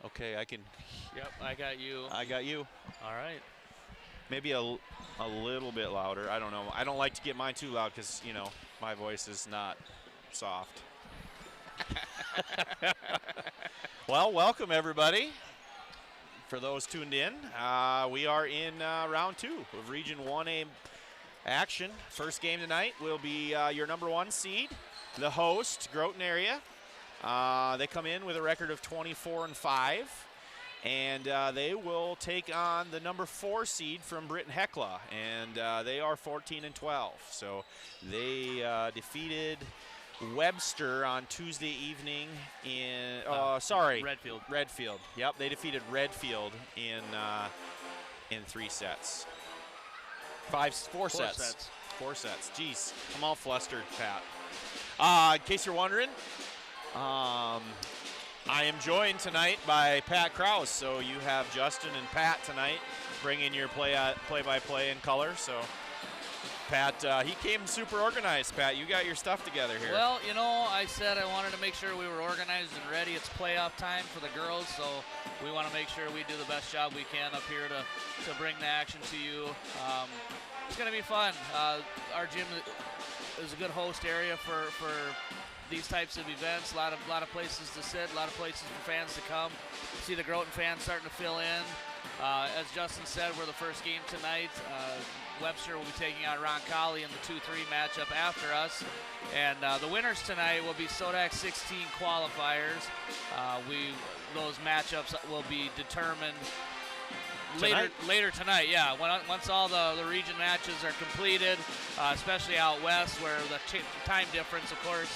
Okay, I can. Yep, I got you. I got you. All right. Maybe a little bit louder. I don't know. I don't like to get mine too loud because, you know, my voice is not soft. Well, welcome, everybody. For those tuned in, we are in round 2 of Region 1A action. First game tonight will be your number 1 seed, the host, Groton area. They come in with a record of 24-5, and they will take on the number 4 seed from Britton-Hecla, and they are 14-12. So they defeated Webster on Tuesday evening in Redfield. Yep, they defeated Redfield in 3 sets. Four sets. Jeez, I'm all flustered, Pat. In case you're wondering, I am joined tonight by Pat Krause. So you have Justin and Pat tonight bringing your play-by-play in color. So Pat, he came super organized. Pat, you got your stuff together here. Well, you know, I said I wanted to make sure we were organized and ready. It's playoff time for the girls, so we want to make sure we do the best job we can up here to bring the action to you. It's going to be fun. Our gym is a good host area for these types of events. A lot of places to sit, a lot of places for fans to come. See the Groton fans starting to fill in. As Justin said, we're the first game tonight. Webster will be taking out Roncalli in the 2-3 matchup after us. And the winners tonight will be Sodak 16 qualifiers. Those matchups will be determined later tonight, yeah. Once all the region matches are completed, especially out west where the time difference, of course.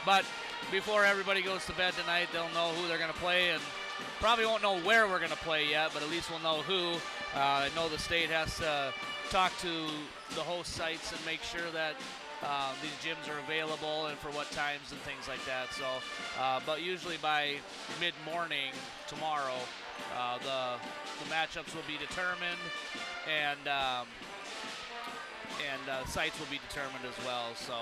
But before everybody goes to bed tonight, they'll know who they're going to play, and probably won't know where we're going to play yet, but at least we'll know who. I know the state has to talk to the host sites and make sure that these gyms are available and for what times and things like that. So, but usually by mid-morning tomorrow, the matchups will be determined, and sites will be determined as well. So.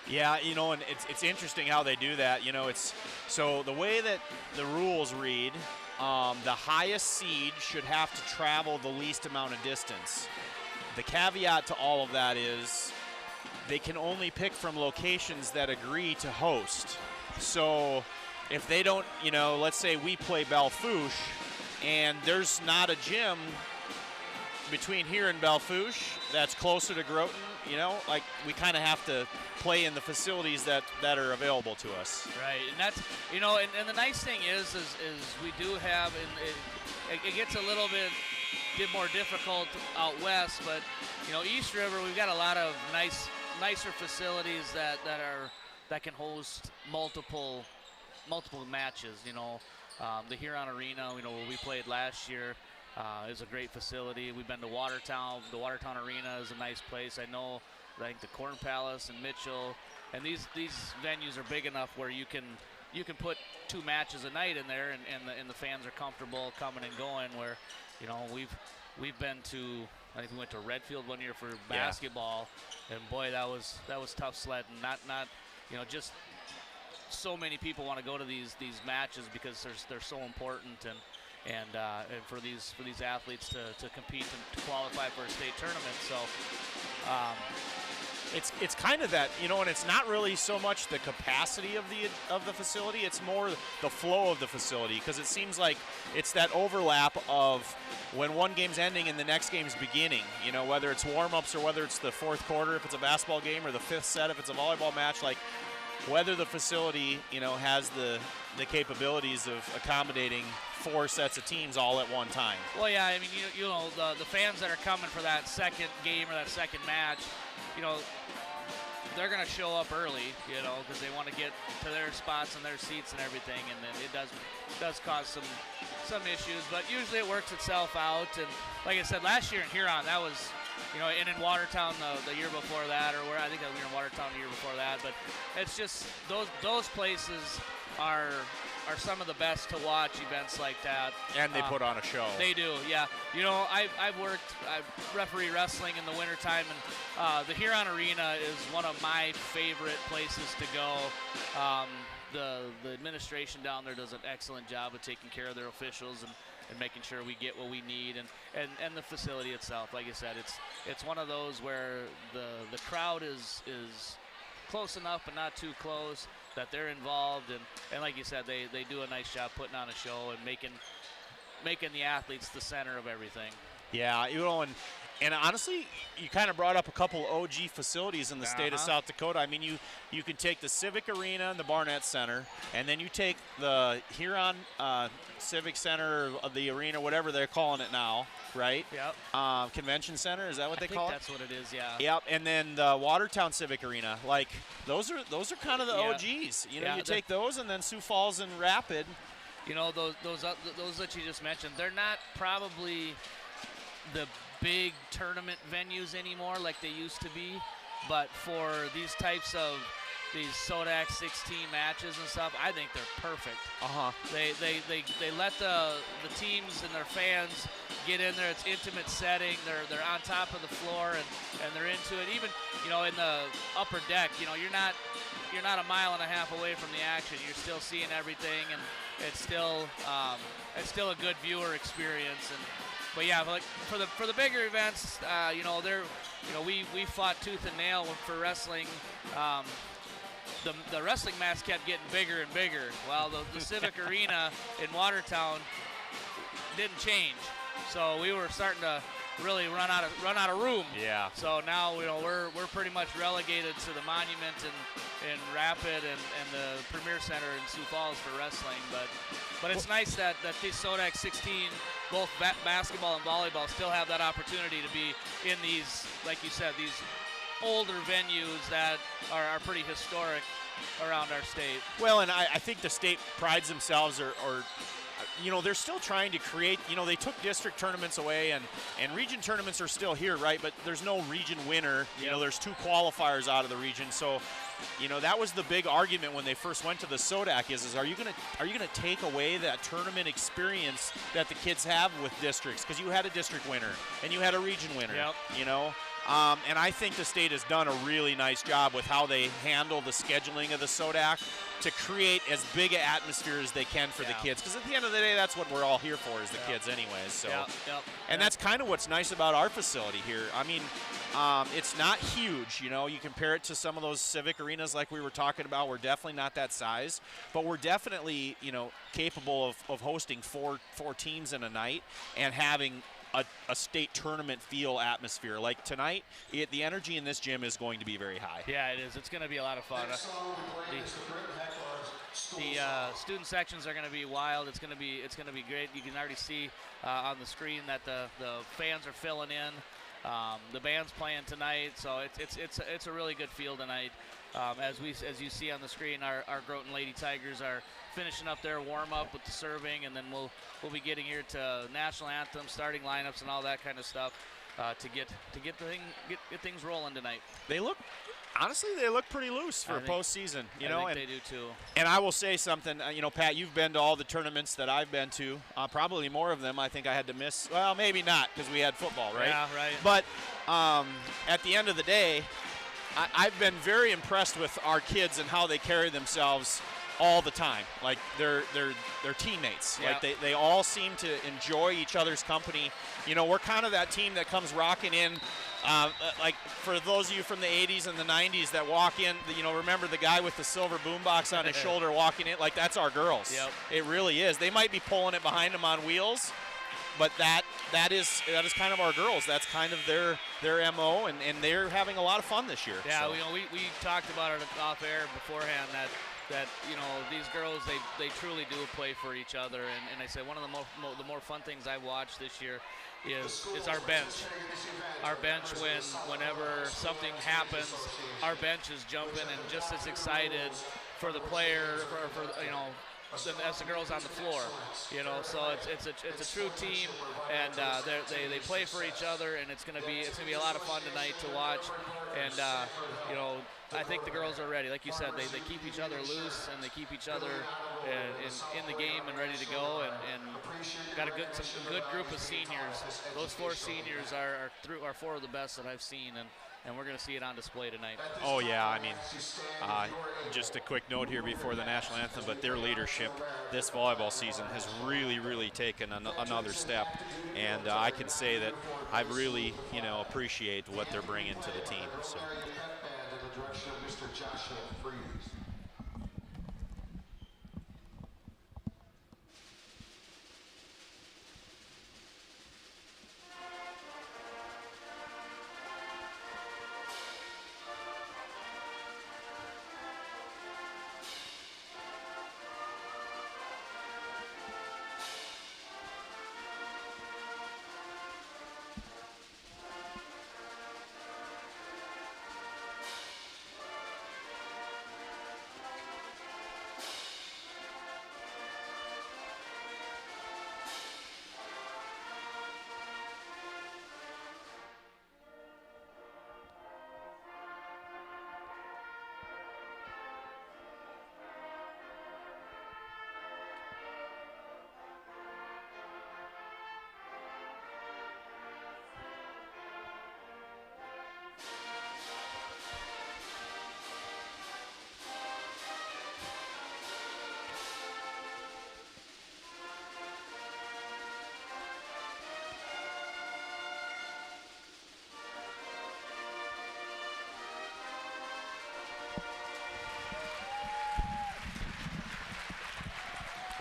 Yeah, you know, and it's interesting how they do that. You know, it's so the way that the rules read, the highest seed should have to travel the least amount of distance. The caveat to all of that is they can only pick from locations that agree to host. So if they don't, you know, let's say we play Belfouche and there's not a gym between here and Belfouche that's closer to Groton, you know, like we kind of have to play in the facilities that are available to us. Right, and that's, you know, and the nice thing is we do have, and it gets a little bit more difficult out west, but, you know, East River, we've got a lot of nicer facilities that can host multiple matches, you know. The Huron Arena, you know, where we played last year, is a great facility. We've been to Watertown. The Watertown Arena is a nice place. I think the Corn Palace and Mitchell, and these venues are big enough where you can put 2 matches a night in there, and the fans are comfortable coming and going. Where, you know, we've been to, I think we went to Redfield one year for basketball, and boy, that was tough sledding. Not you know, just so many people want to go to these matches because they're so important, and for these athletes to compete and to qualify for a state tournament. So it's kind of that, you know, and it's not really so much the capacity of the facility, it's more the flow of the facility, because it seems like it's that overlap of when one game's ending and the next game's beginning, you know, whether it's warm-ups or whether it's the 4th quarter if it's a basketball game, or the 5th set if it's a volleyball match, like whether the facility, you know, has the capabilities of accommodating 4 sets of teams all at one time. Well, yeah, I mean, you know, the fans that are coming for that second game or that second match, you know, they're going to show up early, you know, because they want to get to their spots and their seats and everything, and then it does cause some issues, but usually it works itself out. And like I said, last year in Huron, that was, you know, and in Watertown the year before that, or where I think we were in Watertown the year before that. But it's just those places are some of the best to watch events like that. And they put on a show. They do, yeah. You know, I've referee wrestling in the wintertime, and the Huron Arena is one of my favorite places to go. the administration down there does an excellent job of taking care of their officials and making sure we get what we need, and the facility itself. Like I said, it's one of those where the crowd is close enough but not too close that they're involved, and like you said, they do a nice job putting on a show and making the athletes the center of everything. Yeah, and honestly, you kind of brought up a couple OG facilities in the state of South Dakota. I mean, you can take the Civic Arena and the Barnett Center, and then you take the Huron Civic Center, the arena, whatever they're calling it now, right? Yep. Convention Center, is that what they call it? That's what it is, yeah. Yep, and then the Watertown Civic Arena. Like, those are kind of the OGs. You know, you take those, and then Sioux Falls and Rapid. You know, those that you just mentioned, they're not probably the big tournament venues anymore like they used to be, but for these types of these SODAC 16 matches and stuff, I think they're perfect. They let the teams and their fans get in there. It's intimate setting. They're on top of the floor and they're into it. Even, you know, in the upper deck, you know, you're not a mile and a half away from the action. You're still seeing everything, and it's still a good viewer experience. But yeah, like for the bigger events, you know, we fought tooth and nail for wrestling. The wrestling mats kept getting bigger and bigger, while the Civic Arena in Watertown didn't change. So we were starting to really run out of room. Yeah. So now, you know, we're pretty much relegated to the Monument in Rapid and the Premier Center in Sioux Falls for wrestling. But it's nice that these SODAC 16, both basketball and volleyball, still have that opportunity to be in these, like you said, these older venues that are pretty historic around our state. Well, and I think the state prides themselves, or you know, they're still trying to create, you know, they took district tournaments away, and region tournaments are still here, right? But there's no region winner. You know, there's 2 qualifiers out of the region. So, you know, that was the big argument when they first went to the SODAC is are you gonna take away that tournament experience that the kids have with districts? Because you had a district winner and you had a region winner. Yep. You know. And I think the state has done a really nice job with how they handle the scheduling of the SODAC to create as big an atmosphere as they can for the kids. Because at the end of the day, that's what we're all here for, is the kids anyways. So, and that's kind of what's nice about our facility here. I mean, it's not huge. You know, you compare it to some of those civic arenas like we were talking about. We're definitely not that size, but we're definitely, you know, capable of hosting four teams in a night and having a state tournament feel atmosphere. Like tonight, the energy in this gym is going to be very high. Yeah, it is. It's going to be a lot of fun. The student sections are going to be wild. It's going to be great. You can already see on the screen that the fans are filling in. The band's playing tonight, so it's a really good feel tonight. As you see on the screen, our Groton Lady Tigers are finishing up their warm-up with the serving, and then we'll be getting here to national anthem, starting lineups, and all that kind of stuff to get things rolling tonight. Honestly, they look pretty loose for postseason. You know, I think they do too. And I will say something. You know, Pat, you've been to all the tournaments that I've been to. Probably more of them. I think I had to miss. Well, maybe not, because we had football, right? Yeah, right. But at the end of the day, I've been very impressed with our kids and how they carry themselves all the time. Like they're teammates. Yep. Like they all seem to enjoy each other's company. You know, we're kind of that team that comes rocking in. Like for those of you from the 80s and the 90s that walk in, you know, remember the guy with the silver boombox on his shoulder walking in? Like, that's our girls. Yep. It really is. They might be pulling it behind them on wheels, but that is kind of our girls. That's kind of their MO, and they're having a lot of fun this year. Yeah, so. You know, we talked about it off air beforehand that you know, these girls, they truly do play for each other, and I say one of the more fun things I've watched this year is our bench. Our bench, whenever something happens, our bench is jumping and just as excited for the player, for you know, as the girls on the floor, you know. So it's a true team, and they play for each other, and it's gonna be a lot of fun tonight to watch. And you know, I think the girls are ready. Like you said, they keep each other loose, and they keep each other in the game and ready to go. And got a good group of seniors. Those 4 seniors are 4 of the best that I've seen, and and we're going to see it on display tonight. Oh, yeah. I mean, just a quick note here before the national anthem, but their leadership this volleyball season has really, really taken another step. And I can say that I really, appreciate what they're bringing to the team. So.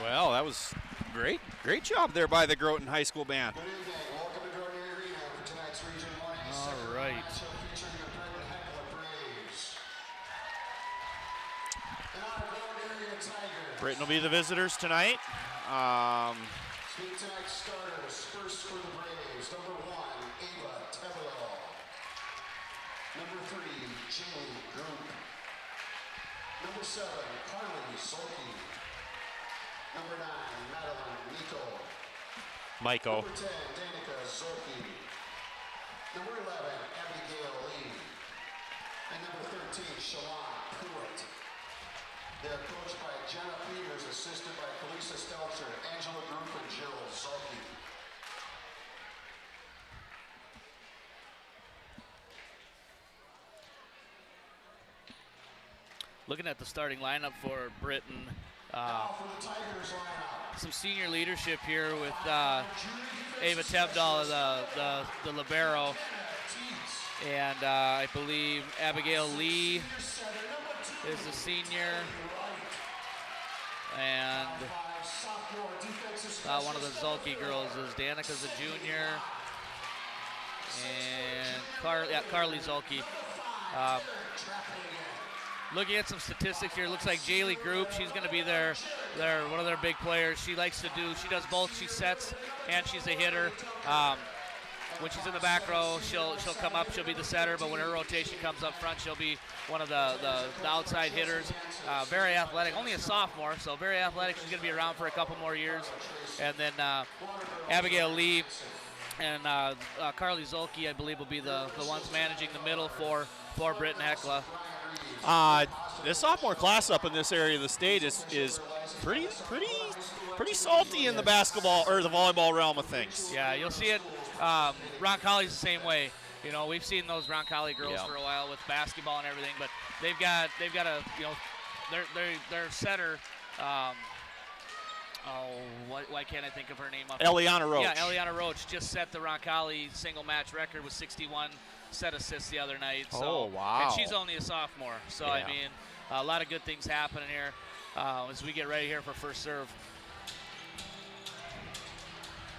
Well, that was great. Great job there by the Groton High School band. Good evening. Welcome to Groton Arena for tonight's Region 1A. All right. Featuring the Britton-Hecla Braves. And our Groton Area Tigers. Britton will be the visitors tonight. Speak tonight's starters. First for the Braves, number 1, Ava Tevelo. Number 3, Jane Group. Number 7, Carly Solke. Number 9, Madeline Nico. Michael. Number 10, Danica Zorki. Number 11, Abigail Lee. And number 13, Shalon Pruitt. They're coached by Jenna Peters, assisted by Felisa Stelcher, Angela Group, and Jill Zorki. Looking at the starting lineup for Britton. Now for the Tigers lineup. Some senior leadership here with Ava Tevdal, the libero, and I believe Abigail Lee is the senior, and one of the Zulke girls is Danica's a junior, and Carly Zulke. Looking at some statistics here, looks like Jaylee Group, she's going to be one of their big players. She does both. She sets and she's a hitter. When she's in the back row, she'll come up, she'll be the setter, but when her rotation comes up front, she'll be one of the outside hitters. Very athletic, only a sophomore, so very athletic. She's going to be around for a couple more years. And then Abigail Lee and Carly Zulke, I believe, will be the ones managing the middle for Britton-Hecla. The sophomore class up in this area of the state is pretty salty in the basketball or the volleyball realm of things. Yeah, you'll see it. Roncalli's the same way. You know, we've seen those Roncalli girls for a while with basketball and everything, but they've got a their setter. Why can't I think of her name? Eliana Roach. Yeah, Eliana Roach just set the Roncalli single match record with 61 set assists the other night. So, oh, wow. And she's only a sophomore. So, I mean, a lot of good things happening here as we get ready here for first serve.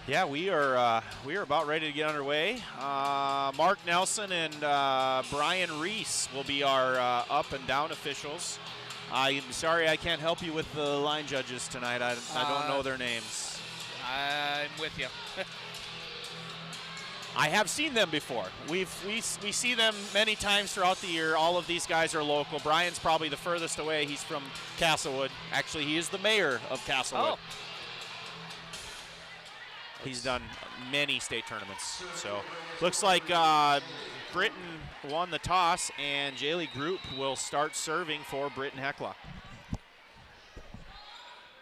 Yeah, we are about ready to get underway. Mark Nelson and Brian Reese will be our up and down officials. I'm sorry I can't help you with the line judges tonight. I don't know their names. I'm with you. I have seen them before. We see them many times throughout the year. All of these guys are local. Brian's probably the furthest away. He's from Castlewood. Actually, he is the mayor of Castlewood. Oh. He's done many state tournaments. So looks like Britton won the toss, and Jaylee Group will start serving for Britton-Hecla.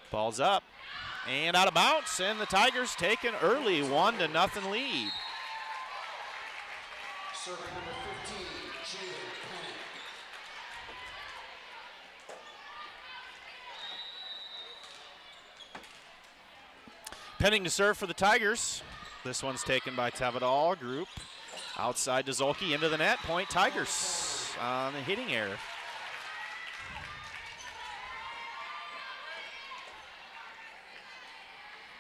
Ball's up and out of bounds, and the Tigers take an early 1-0 lead. Serving number 15, Penning to serve for the Tigers. This one's taken by Tavadal. Group outside to Zolke, into the net. Point Tigers on the hitting error.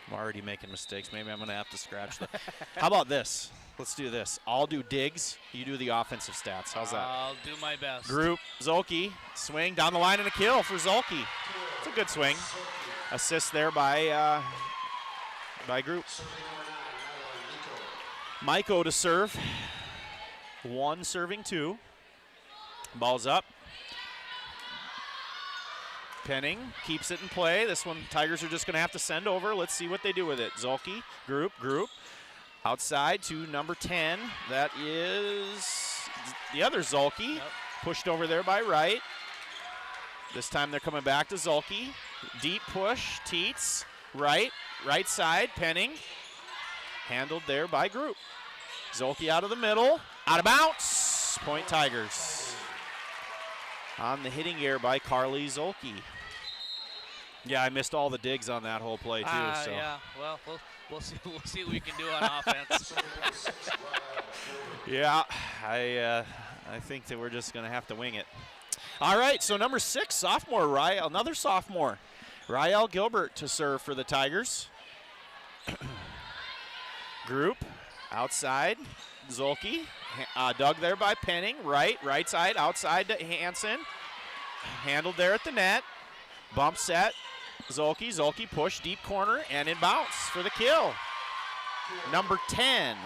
I'm already making mistakes. Maybe I'm going to have to scratch that. How about this? Let's do this. I'll do digs. You do the offensive stats. How's that? I'll do my best. Group, Zolke, swing down the line and a kill for Zolke. It's a good swing. Assist there by Group. Maiko to serve. 1 serving 2. Ball's up. Penning keeps it in play. This one, Tigers are just going to have to send over. Let's see what they do with it. Zolke, Group. Outside to number 10. That is the other Zolke. Yep. Pushed over there by Wright. This time they're coming back to Zolke. Deep push, Teets. Right side, Penning. Handled there by Group. Zolke out of the middle. Out of bounds. Point Tigers. On the hitting error by Carly Zolke. Yeah, I missed all the digs on that whole play too. So. Yeah, well, we'll see what we can do on offense. Yeah, I think that we're just going to have to wing it. All right, so number 6, sophomore, another sophomore. Rael Gilbert to serve for the Tigers. Group, outside, Zolke. Dug there by Penning, right side, outside to Hansen. Handled there at the net. Bump set, Zolke push, deep corner, and inbounds for the kill. Number 10,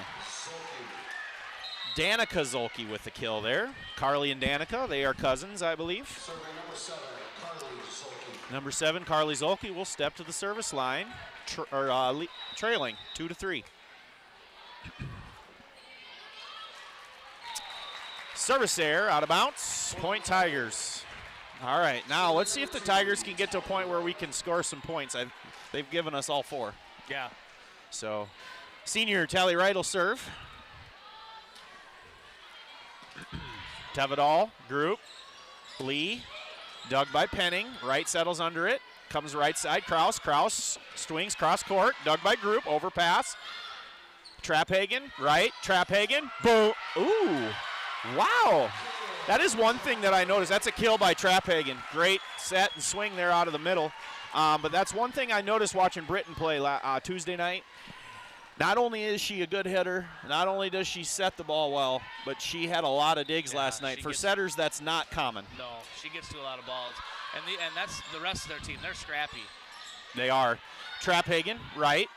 Danica Zolke with the kill there. Carly and Danica, they are cousins, I believe. Number 7, Carly Zolke will step to the service line, trailing 2-3. Service error, out of bounds, point Tigers. All right, now let's see if the Tigers can get to a point where we can score some points. They've given us all 4. Yeah. So, senior Tally Wright will serve. Tavadal, Group, Lee, dug by Penning, Wright settles under it, comes right side, Kraus swings cross court, dug by Group, overpass. Traphagen, Traphagen, boom, ooh. Wow, that is one thing that I noticed. That's a kill by Traphagen. Great set and swing there out of the middle. But that's one thing I noticed watching Britton play Tuesday night. Not only is she a good hitter, not only does she set the ball well, but she had a lot of digs last night. For setters, that's not common. No, she gets to a lot of balls. And that's the rest of their team. They're scrappy. They are. Traphagen, right,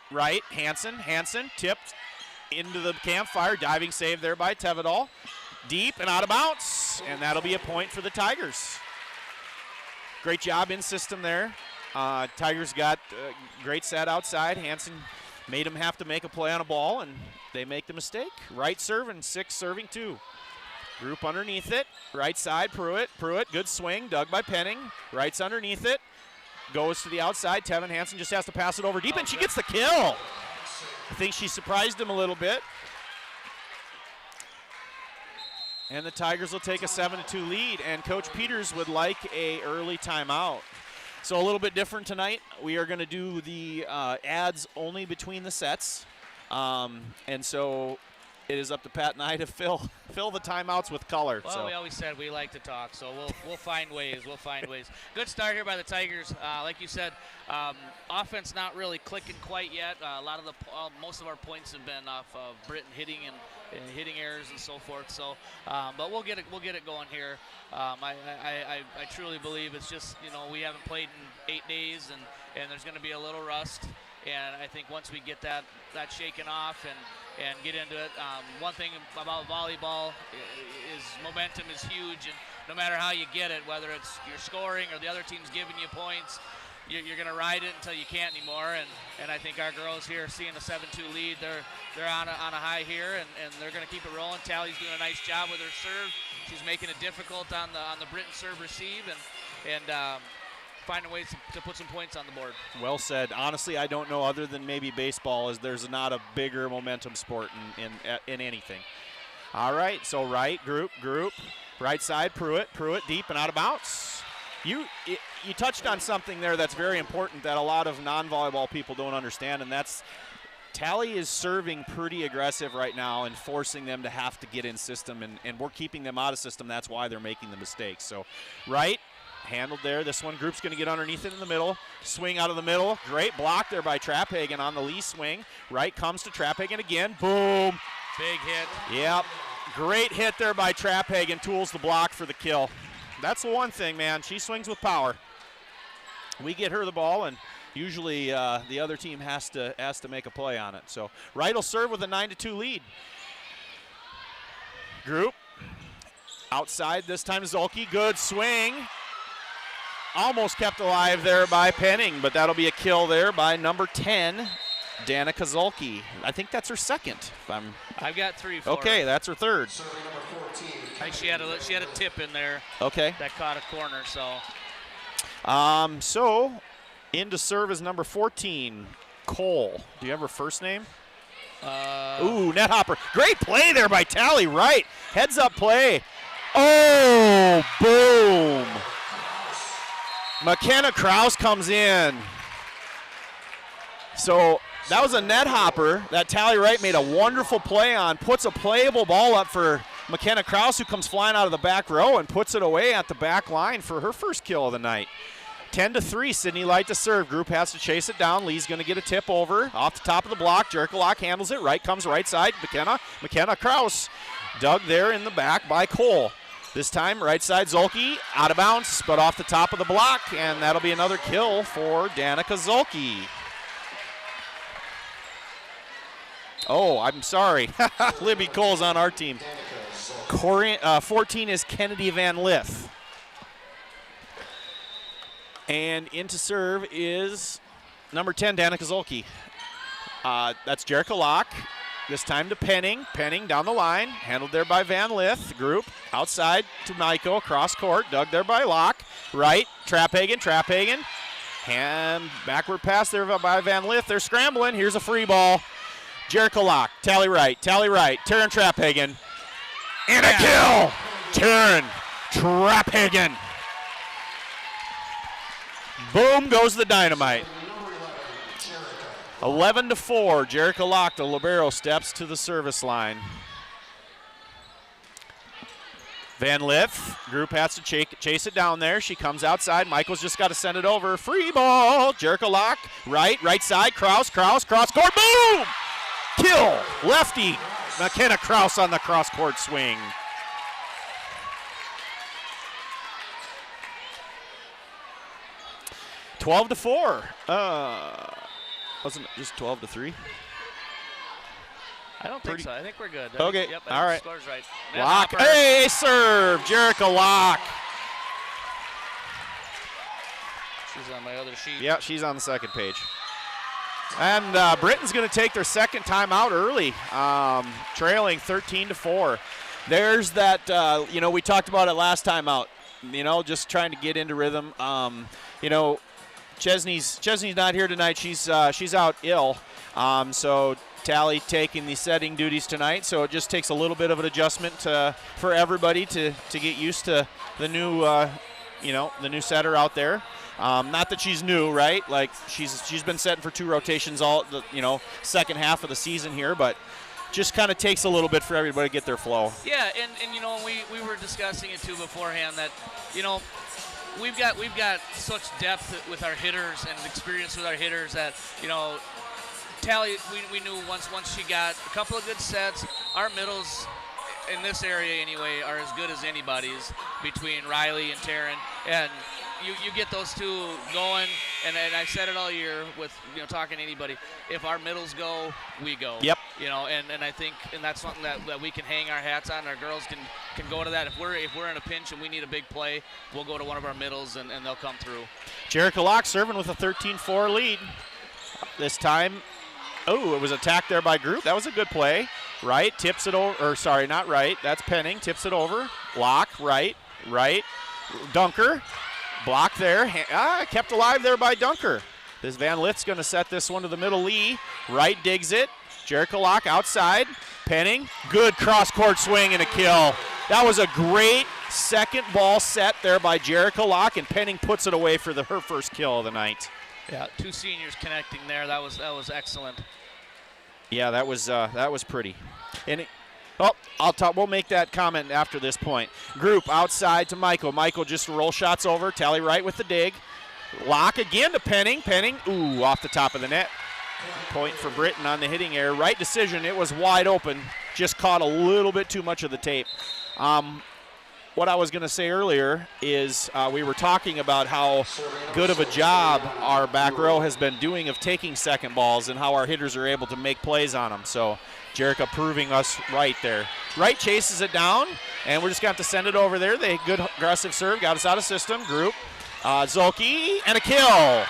Hansen tipped into the campfire. Diving save there by Tavadal. Deep and out of bounds, and that'll be a point for the Tigers. Great job in system there. Tigers got great set outside. Hansen made him have to make a play on a ball, and they make the mistake. Right serving, 6 serving 2. Group underneath it. Right side, Pruitt, good swing, dug by Penning. Right's underneath it. Goes to the outside. Tevin Hansen just has to pass it over deep, and she gets the kill. I think she surprised him a little bit. And the Tigers will take a 7-2 lead, and Coach Peters would like a early timeout. So a little bit different tonight. We are going to do the ads only between the sets. And so it is up to Pat and I to fill the timeouts with color. Well, we always said we like to talk, so we'll find ways. We'll find ways. Good start here by the Tigers. Like you said, offense not really clicking quite yet. Most of our points have been off of Britton hitting and hitting errors and so forth. So, but we'll get it going here. I truly believe it's just we haven't played in 8 days and there's going to be a little rust. And I think once we get that shaken off and get into it, one thing about volleyball is momentum is huge, and no matter how you get it, whether it's you're scoring or the other team's giving you points, you're going to ride it until you can't anymore. And I think our girls here, seeing a 7-2 lead, they're on a high here, and they're going to keep it rolling. Tally's doing a nice job with her serve. She's making it difficult on the Britton serve receive, and finding ways to put some points on the board. Well said. Honestly, I don't know, other than maybe baseball, there's not a bigger momentum sport in anything. All right, so right, group. Right side, Pruitt deep and out of bounds. You touched on something there that's very important that a lot of non-volleyball people don't understand, and that's Tally is serving pretty aggressive right now and forcing them to have to get in system, and we're keeping them out of system. That's why they're making the mistakes. So right, handled there. This one, group's going to get underneath it in the middle. Swing out of the middle. Great block there by Trapphagen on the Lee swing. Right comes to Trapphagen again. Boom. Big hit. Yep. Great hit there by Trapphagen. Tools the block for the kill. That's the one thing, man. She swings with power. We get her the ball, and usually the other team has to make a play on it. So Wright will serve with a 9-2 lead. Group outside this time. Zolke, good swing. Almost kept alive there by Penning, but that'll be a kill there by number 10, Danica Zolke. I think that's her second. I've got 3 for okay, her. that's her third. I think she had a tip in there. Okay. That caught a corner. So. So in to serve is number 14, Cole. Do you have her first name? Ooh, net hopper. Great play there by Tally Wright. Heads up play. Oh, boom. McKenna Kraus comes in. So that was a net hopper that Tally Wright made a wonderful play on, puts a playable ball up for McKenna Kraus, who comes flying out of the back row and puts it away at the back line for her first kill of the night. 10-3, Sydney Light to serve. Group has to chase it down. Lee's going to get a tip over off the top of the block. Jerkalock handles it. Right comes right side. McKenna Kraus dug there in the back by Cole. This time, right side, Zolke, out of bounds, but off the top of the block, and that'll be another kill for Danica Zolke. Oh, I'm sorry. Libby Cole's on our team. 14 is Kennedy Van Lith. And in to serve is number 10, Danica Zolke. That's Jerica Locke. This time to Penning. Penning down the line. Handled there by Van Lith. Group outside to Maiko. Cross court. Dug there by Locke. Right. Trapphagen. And backward pass there by Van Lith. They're scrambling. Here's a free ball. Jerica Locke. Tally Wright. Taryn Trapphagen. And a kill. Taryn Trapphagen. Boom goes the dynamite. 11-4, Jerica Locke, the libero, steps to the service line. Van Lith, group has to chase it down there. She comes outside. Michael's just got to send it over. Free ball. Jerica Locke, right side. Cross court. Boom! Kill. Lefty. McKenna Kraus on the cross court swing. $12-4. Wasn't it just 12-3? I don't think so. I think we're good. Okay. Yep, all right. Score's right. Locke. Hey, serve. Jerica Locke. She's on my other sheet. Yeah, she's on the second page. And Britton's going to take their second timeout early, trailing 13-4. There's that, we talked about it last time out, just trying to get into rhythm. Chesney's not here tonight. She's out ill. So Tally taking the setting duties tonight. So it just takes a little bit of an adjustment for everybody to get used to the new, the new setter out there. Not that she's new, right? Like she's been setting for 2 rotations all the second half of the season here, but just kind of takes a little bit for everybody to get their flow. Yeah, and we were discussing it too beforehand that we've got such depth with our hitters and experience with our hitters that Tally, we knew once she got a couple of good sets, our middles in this area anyway are as good as anybody's between Riley and Taryn, and you get those two going, and I've said it all year with talking to anybody. If our middles go, we go. Yep. And I think that's something that we can hang our hats on. Our girls can go to that. If we're in a pinch and we need a big play, we'll go to one of our middles and they'll come through. Jerica Locke serving with a 13-4 lead. This time, it was attacked there by Group. That was a good play. Right, tips it over, or sorry, not right. That's Penning, tips it over. Locke, right. Dunker, block there. Kept alive there by Dunker. This Van Lith's going to set this one to the middle. Lee, right digs it. Jerica Locke outside. Penning, good cross-court swing and a kill. That was a great second ball set there by Jerica Locke, and Penning puts it away for her first kill of the night. Yeah, 2 seniors connecting there. That was excellent. Yeah, that was pretty. And we'll make that comment after this point. Group outside to Michael. Michael just roll shots over. Tally right with the dig. Locke again to Penning. Penning, ooh, off the top of the net. Point for Britton on the hitting error. Right decision. It was wide open. Just caught a little bit too much of the tape. What I was going to say earlier is we were talking about how good of a job our back row has been doing of taking second balls and how our hitters are able to make plays on them. So Jerica proving us right there. Wright chases it down, and we're just going to have to send it over there. They good aggressive serve, got us out of system. Group, Zolke, and a kill.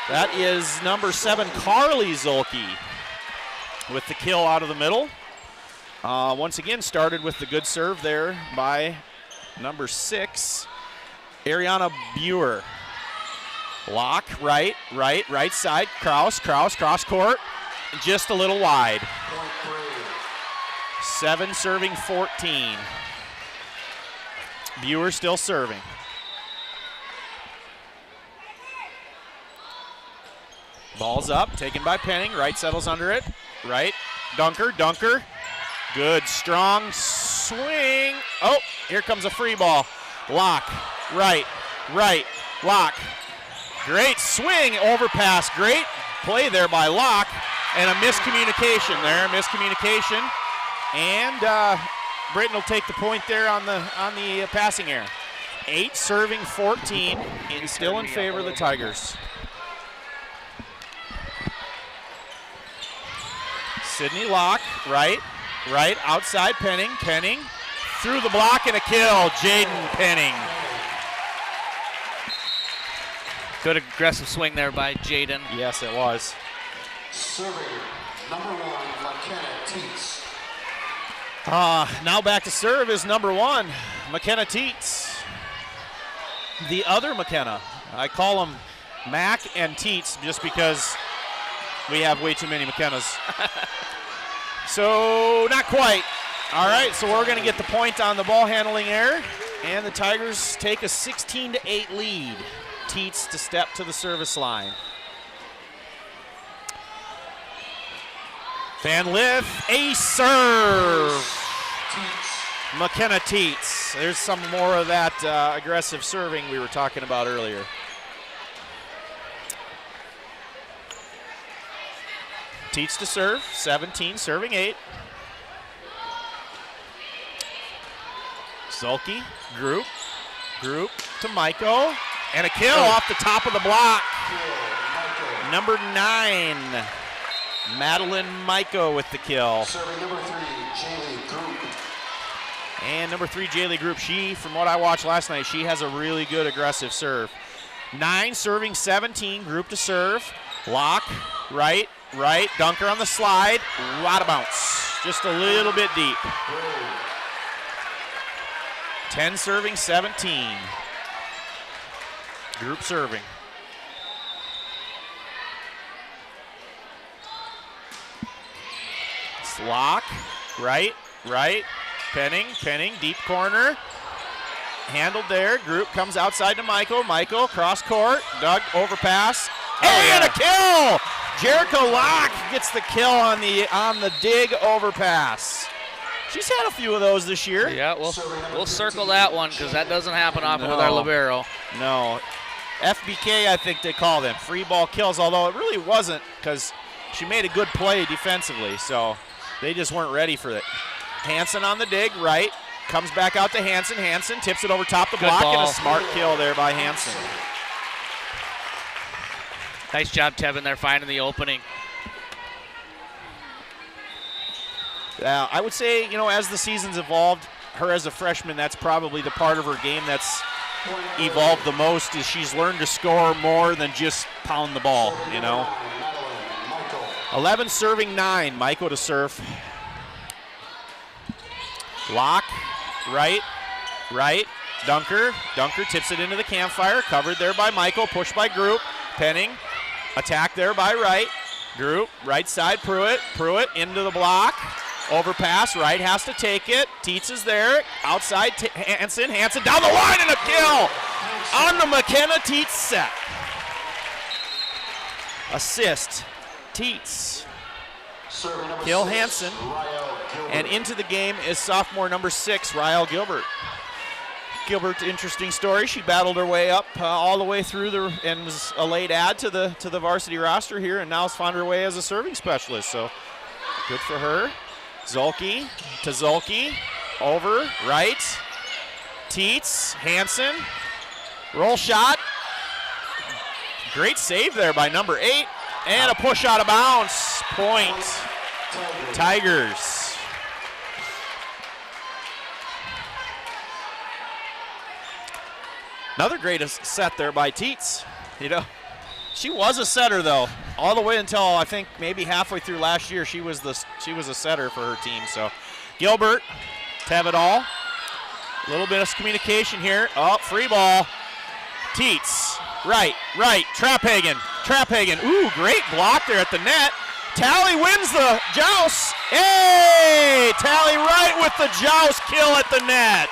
That is number 7, Carly Zolke, with the kill out of the middle. Once again, started with the good serve there by number 6, Ariana Buer. Locke, right side, Kraus, cross court, just a little wide. 7 serving 14. Buer still serving. Ball's up, taken by Penning. Wright settles under it. Right, Dunker. Good, strong swing. Oh, here comes a free ball. Locke, right, Locke. Great swing, overpass. Great play there by Locke. And a miscommunication there, And Britton will take the point there on the passing error. 8 serving 14, and still in favor of the Tigers. Sydney Locke, right, outside Penning, through the block and a kill, Jaden Penning. Good aggressive swing there by Jaden. Yes, it was. Serving number 1, McKenna Teets. Now back to serve is number 1, McKenna Teets. The other McKenna. I call them Mac and Teets just because we have way too many McKennas. So, not quite. All right, so we're going to get the point on the ball handling error, and the Tigers take a 16-8 lead. Teets to step to the service line. Van Lith, a serve. McKenna Teets. There's some more of that aggressive serving we were talking about earlier. Teets to serve, 17, serving 8. Zolke, group to Maiko, and a kill off the top of the block. Number 9, Madeline Maiko with the kill. Serving number 3, Jaylee Group. And number 3, Jaylee Group, she, from what I watched last night, she has a really good aggressive serve. 9 serving 17, group to serve. Locke, right, Dunker on the slide, out of bounce, just a little bit deep. 10 serving 17. Group serving. Locke, right, Penning, deep corner. Handled there, group comes outside to Michael, cross court, Doug, overpass, and a kill! Jerica Locke gets the kill on the dig overpass. She's had a few of those this year. Yeah, we'll circle that one because that doesn't happen often with our libero. No. FBK, I think they call them, free ball kills, although it really wasn't because she made a good play defensively, so they just weren't ready for it. Hansen on the dig, right, comes back out to Hansen. Hansen tips it over top the block, and a smart kill there by Hansen. Nice job, Tevin, there finding the opening. I would say, as the season's evolved, her as a freshman, that's probably the part of her game that's evolved the most, is she's learned to score more than just pound the ball, 11 serving 9, Maiko to serve. Locke, right, Dunker tips it into the campfire, covered there by Maiko, pushed by Group, Penning, attack there by Wright, Group, right side, Pruitt into the block, Overpass, Wright has to take it. Tietz is there. Outside, Hansen. Hansen down the line and a kill on the McKenna Tietz set. Assist, Tietz. Kill Hansen. And into the game is sophomore number 6, Rael Gilbert. Gilbert, interesting story. She battled her way up all the way through and was a late add to the varsity roster here, and now has found her way as a serving specialist. So good for her. Zolke to Zolke, over, right. Tietz, Hansen, roll shot. Great save there by number 8, and a push out of bounds. Point, Tigers. Another great set there by Tietz. You know, she was a setter though, all the way until I think maybe halfway through last year. She was a setter for her team. So Gilbert, Tevedal, a little bit of communication here. Oh, free ball. Tietz, right, Traphagen. Ooh, great block there at the net. Tally wins the joust. Hey, Tally Wright with the joust kill at the net.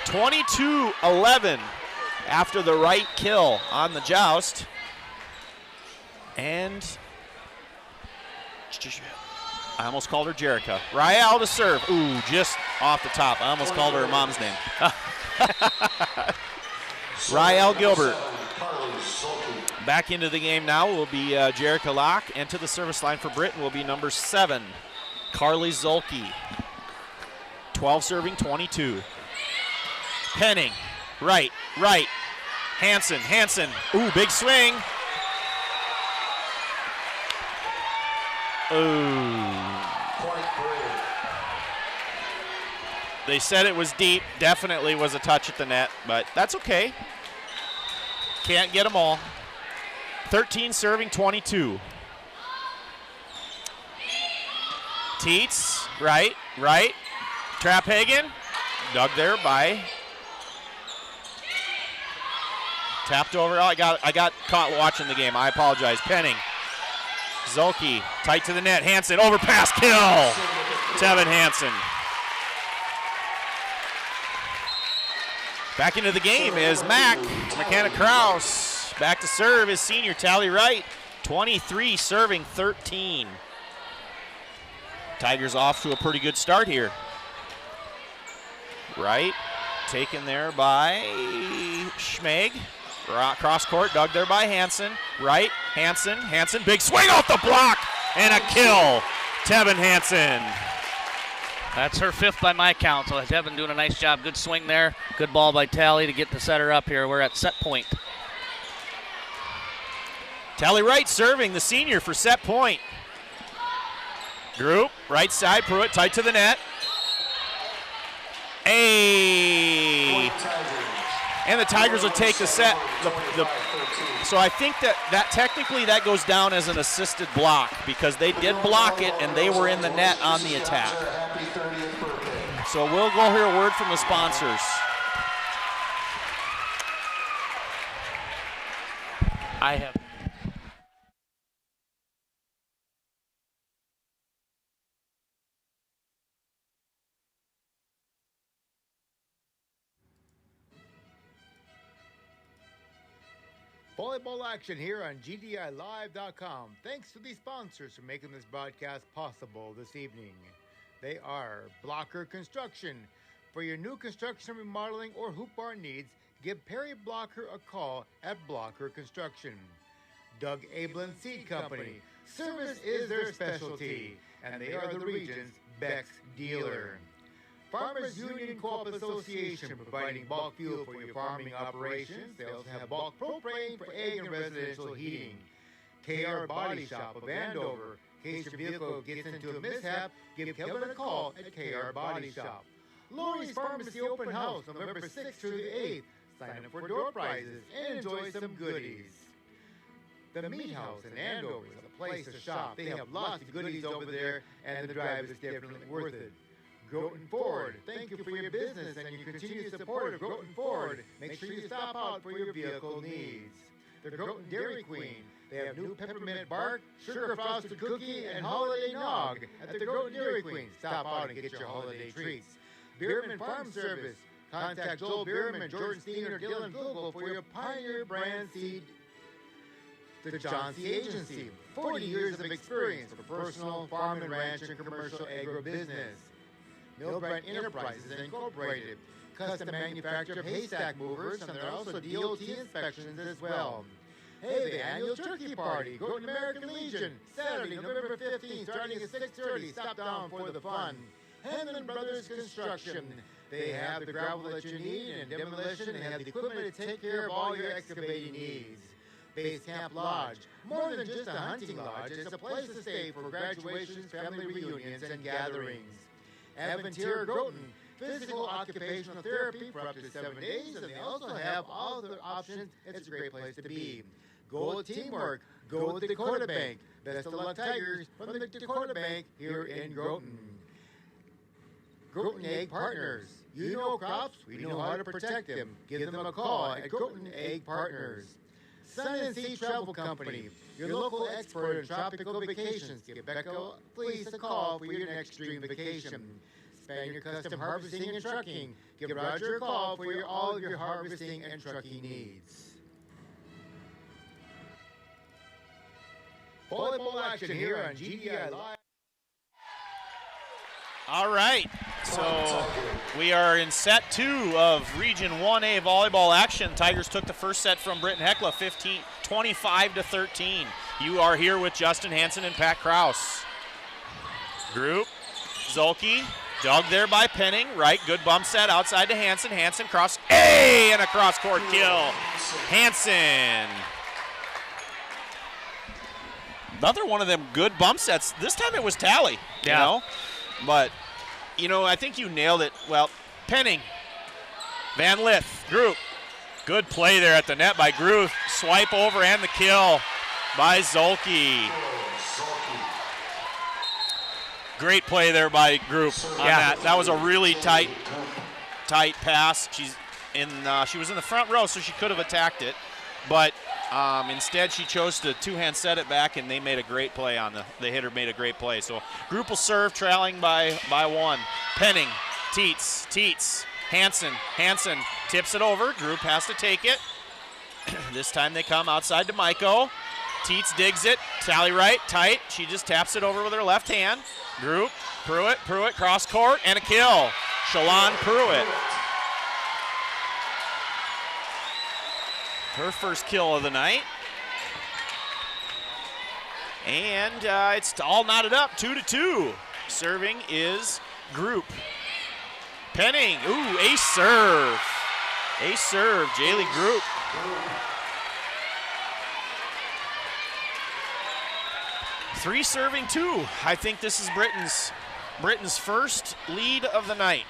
22-11 after the right kill on the joust. And I almost called her Jerica. Rael to serve. Ooh, just off the top. I almost called her mom's name. Rael Gilbert. Back into the game now will be Jerica Locke, and to the service line for Britton will be number 7, Carly Zolke. 12 serving, 22. Penning, right. Hansen. Ooh, big swing. Ooh. They said it was deep. Definitely was a touch at the net, but that's okay. Can't get them all. 13 serving, 22. Tietz, right. Traphagen, dug there by. Tapped over. Oh, I got caught watching the game. I apologize. Penning. Zolke, tight to the net. Hansen, overpass, kill. Tevin Hansen. Back into the game is McKenna Kraus. Back to serve is senior Tally Wright. 23 serving 13. Tigers off to a pretty good start here. Wright taken there by Schmeg. Cross court, dug there by Hansen. Right, Hansen, big swing off the block, and a kill. Tevin Hansen. That's her 5th by my count, so Tevin doing a nice job. Good swing there. Good ball by Tally to get the setter up here. We're at set point. Tally Wright serving, the senior, for set point. Group, right side, Pruitt tight to the net. And the Tigers will take the set. So I think that technically that goes down as an assisted block because they did block it and they were in the net on the attack. So we'll go hear a word from the sponsors. I have. Volleyball action here on GDILive.com. Thanks to the sponsors for making this broadcast possible this evening. They are Blocker Construction. For your new construction, remodeling, or hoop bar needs, give Perry Blocker a call at Blocker Construction. Doug Ablin Seed Company. Service is their specialty, and they are the region's best dealer. Farmers Union Co-op Association, providing bulk fuel for your farming operations. They also have bulk propane for egg and residential heating. KR Body Shop of Andover. In case your vehicle gets into a mishap, give Kevin a call at KR Body Shop. Lori's Pharmacy Open House, November 6th through the 8th. Sign up for door prizes and enjoy some goodies. The Meat House in Andover is a place to shop. They have lots of goodies over there, and the drive is definitely worth it. Groton Ford, thank you for your business and your continued support of Groton Ford. Make sure you stop out for your vehicle needs. The Groton Dairy Queen, They have new peppermint bark, sugar frosted cookie, and holiday nog at the Groton Dairy Queen. Stop out and get your holiday treats. Bierman Farm Service. Contact Joel Bierman, Jordan Steen, or Dylan Vogel for your Pioneer brand seed. The John C. Agency. 40 years of experience for personal, farm and ranch, and commercial agribusiness. Millbrand Enterprises Incorporated. Custom manufacturer of haystack movers, and there are also DOT inspections as well. Hey, the annual turkey party, Groton American Legion, Saturday, November 15th, starting at 6:30. Stop down for the fun. Hanlon Brothers Construction. They have the gravel that you need and demolition, and have the equipment to take care of all your excavating needs. Base Camp Lodge. More than just a hunting lodge, it's a place to stay for graduations, family reunions, and gatherings. Aventura Groton. Physical occupational therapy for up to 7 days, and they also have all the options. It's a great place to be. Go with teamwork. Go with the Dakota Bank. Best of luck, Tigers, from the Dakota Bank here in Groton. Groton Egg Partners. You know crops, we know how to protect them. Give them a call at Groton Egg Partners. Sun and Sea Travel Company, your local expert in tropical vacations. Give Becca, please, a call for your next dream vacation. Spaniard Custom Harvesting and Trucking. Give Roger a call for all your harvesting and trucking needs. Volleyball action here on GDI Live. All right, so we are in set 2 of Region 1A volleyball action. Tigers took the first set from Britton-Hecla 25-13. You are here with Justin Hansen and Pat Kraus. Group, Zolke, dug there by Penning, right, good bump set outside to Hansen. Hansen cross, and a cross-court kill. Hansen. Another one of them good bump sets. This time it was tally, you know. But, you know, I think you nailed it. Well, Penning, Van Lith, Group. Good play there at the net by Groot. Swipe over and the kill by Zolke. Great play there by Group on that. That was a really tight pass. She was in the front row, so she could have attacked it. But instead, she chose to two-hand set it back, and they made a great play on the hitter made a great play. So Group will serve, trailing by 1. Penning, Teets, Hansen tips it over. Group has to take it. This time they come outside to Maiko. Teets digs it. Tally right, tight. She just taps it over with her left hand. Group, Pruitt, cross court, and a kill. Shalon Pruitt. Her first kill of the night. And it's all knotted up, 2-2. Serving is Group. Penning, ooh, ace serve. Jaylee Group. Three serving 2. I think this is Britton's first lead of the night.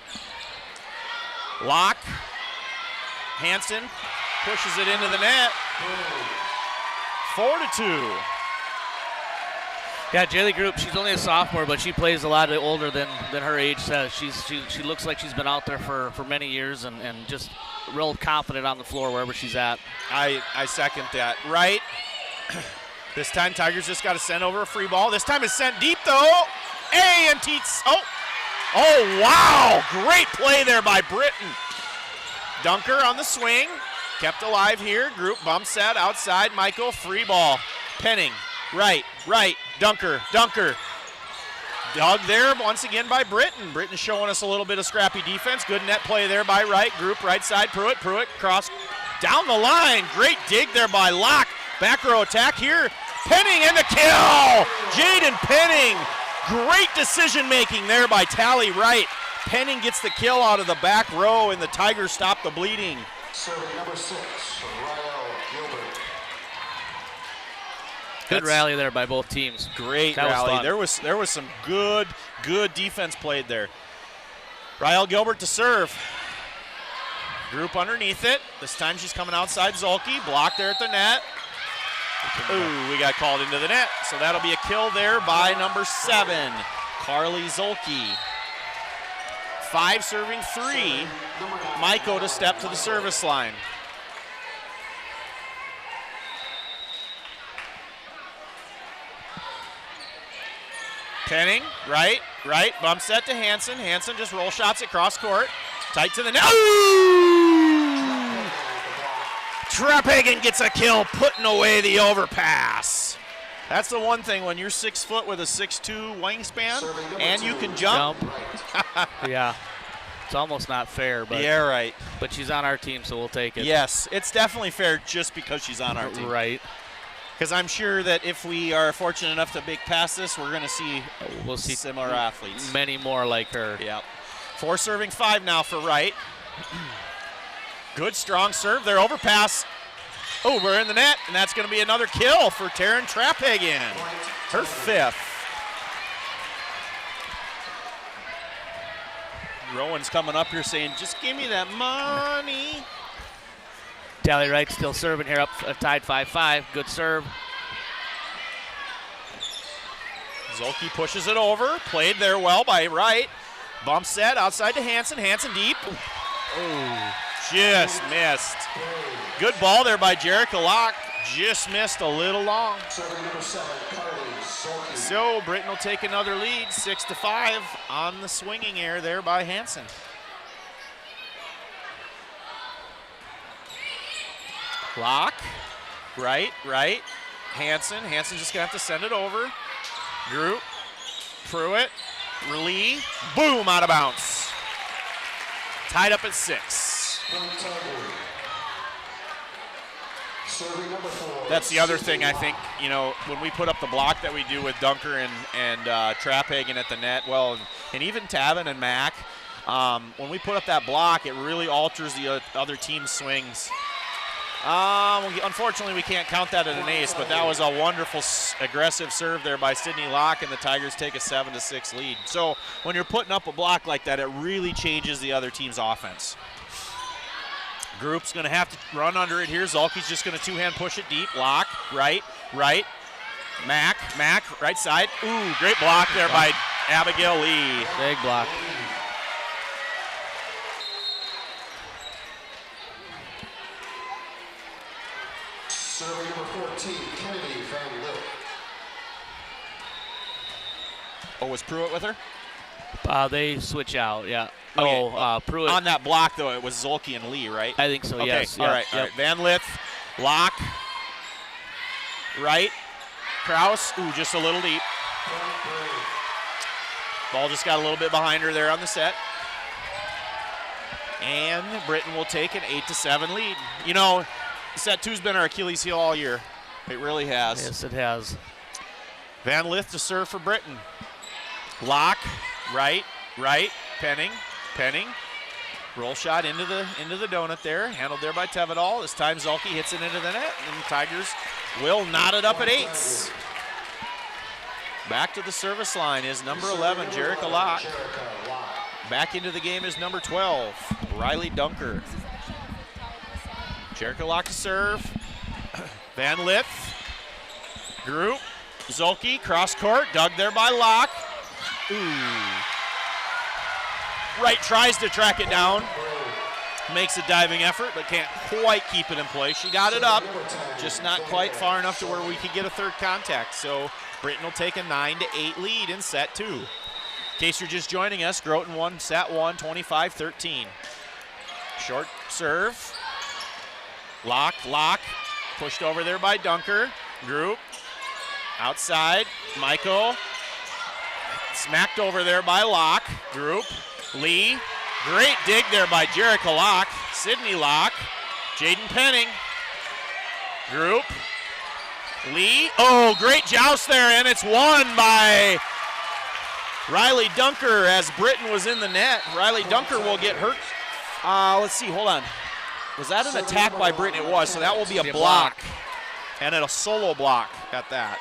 Lock. Hansen pushes it into the net. 4-2. Yeah, Jaylee Group, she's only a sophomore, but she plays a lot older than her age says. She looks like she's been out there for many years and just real confident on the floor wherever she's at. I second that. Right. This time Tigers just got to send over a free ball. This time it's sent deep though. And Teets. Oh wow. Great play there by Britton. Dunker on the swing. Kept alive here. Group bump set outside. Michael, free ball. Penning, right. Dunker. Dug there once again by Britton. Britton showing us a little bit of scrappy defense. Good net play there by Wright. Group right side. Pruitt cross down the line. Great dig there by Locke. Back row attack here. Penning and the kill. Jaden Penning. Great decision making there by Tally Wright. Penning gets the kill out of the back row, and the Tigers stop the bleeding. Serving number 6, Ryle Gilbert. Good rally there by both teams. Great rally. There was some good defense played there. Ryle Gilbert to serve. Group underneath it. This time she's coming outside Zolke. Blocked there at the net. Ooh, we got called into the net. So that'll be a kill there by number 7, Carly Zolke. 5 serving 3. Maiko to step to the service line. Penning, right, bump set to Hansen. Hansen just roll shots at cross court. Tight to the net. Ooh! Trapphagen gets a kill, putting away the overpass. That's the one thing when you're 6 foot with a 6'2" wingspan and you can jump. Yeah. It's almost not fair, but yeah, right. But she's on our team, so we'll take it. Yes, it's definitely fair just because she's on our team. Right. Because I'm sure that if we are fortunate enough to make past this, we're going to see similar athletes. Many more like her. Yep. 4 serving 5 now for Wright. Good strong serve there, overpass. Oh, we're in the net, and that's going to be another kill for Taryn Trapphagen. Her 5th. Rowan's coming up here saying, just give me that money. Tally Wright still serving here, up tied 5-5. Good serve. Zolke pushes it over. Played there well by Wright. Bump set outside to Hansen. Hansen deep. Oh, just missed. Good ball there by Jerica Locke. Just missed a little long. So Britton will take another lead, 6-5 on the swinging air there by Hansen. Locke, right. Hansen just gonna have to send it over. Group, Pruitt, Lee, boom, out of bounds. Tied up at 6. That's the other thing I think, when we put up the block that we do with Dunker and Trapphagen at the net, well, and even Tavin and Mack, when we put up that block, it really alters the other team's swings. Unfortunately, we can't count that as an ace, but that was a wonderful, aggressive serve there by Sydney Locke, and the Tigers take a 7-6 lead. So when you're putting up a block like that, it really changes the other team's offense. Group's going to have to run under it here. Zolke's just going to two-hand push it deep. Locke, right. Mack, right side. Ooh, great block there by Abigail Lee. Big block. Serving number 14, Kennedy Van Lille. Oh, was Pruitt with her? They switch out, yeah. Okay. Pruitt. On that block, though, it was Zolke and Lee, right? I think so, okay. yes. All right. Van Lith, Locke, right. Kraus, ooh, just a little deep. Ball just got a little bit behind her there on the set. And Britton will take an 8-7 lead. Set 2's been our Achilles heel all year. It really has. Yes, it has. Van Lith to serve for Britton. Locke, right. Penning. Roll shot into the donut there. Handled there by Tevedal. This time Zolke hits it into the net, and the Tigers will knot it up at 8s. Back to the service line is number 11, Jerica Locke. Back into the game is number 12, Riley Dunker. Jerica Locke to serve. Van Lith. Group. Zolke, cross court, dug there by Locke. Ooh. Wright tries to track it down. Makes a diving effort, but can't quite keep it in place. She got it up, just not quite far enough to where we could get a third contact. So Britton will take a 9-8 lead in set 2. In case you're just joining us, Groton won set 1, 25-13. Short serve. Locke, pushed over there by Dunker. Group, outside, Michael. Smacked over there by Locke. Group, Lee. Great dig there by Jerica Locke. Sydney Locke. Jaden Penning. Group, Lee. Oh, great joust there, and it's won by Riley Dunker as Britton was in the net. Riley Dunker will get hurt. Let's see, hold on. Was that an attack by Britton? It was, so that will be a block. And a solo block at that.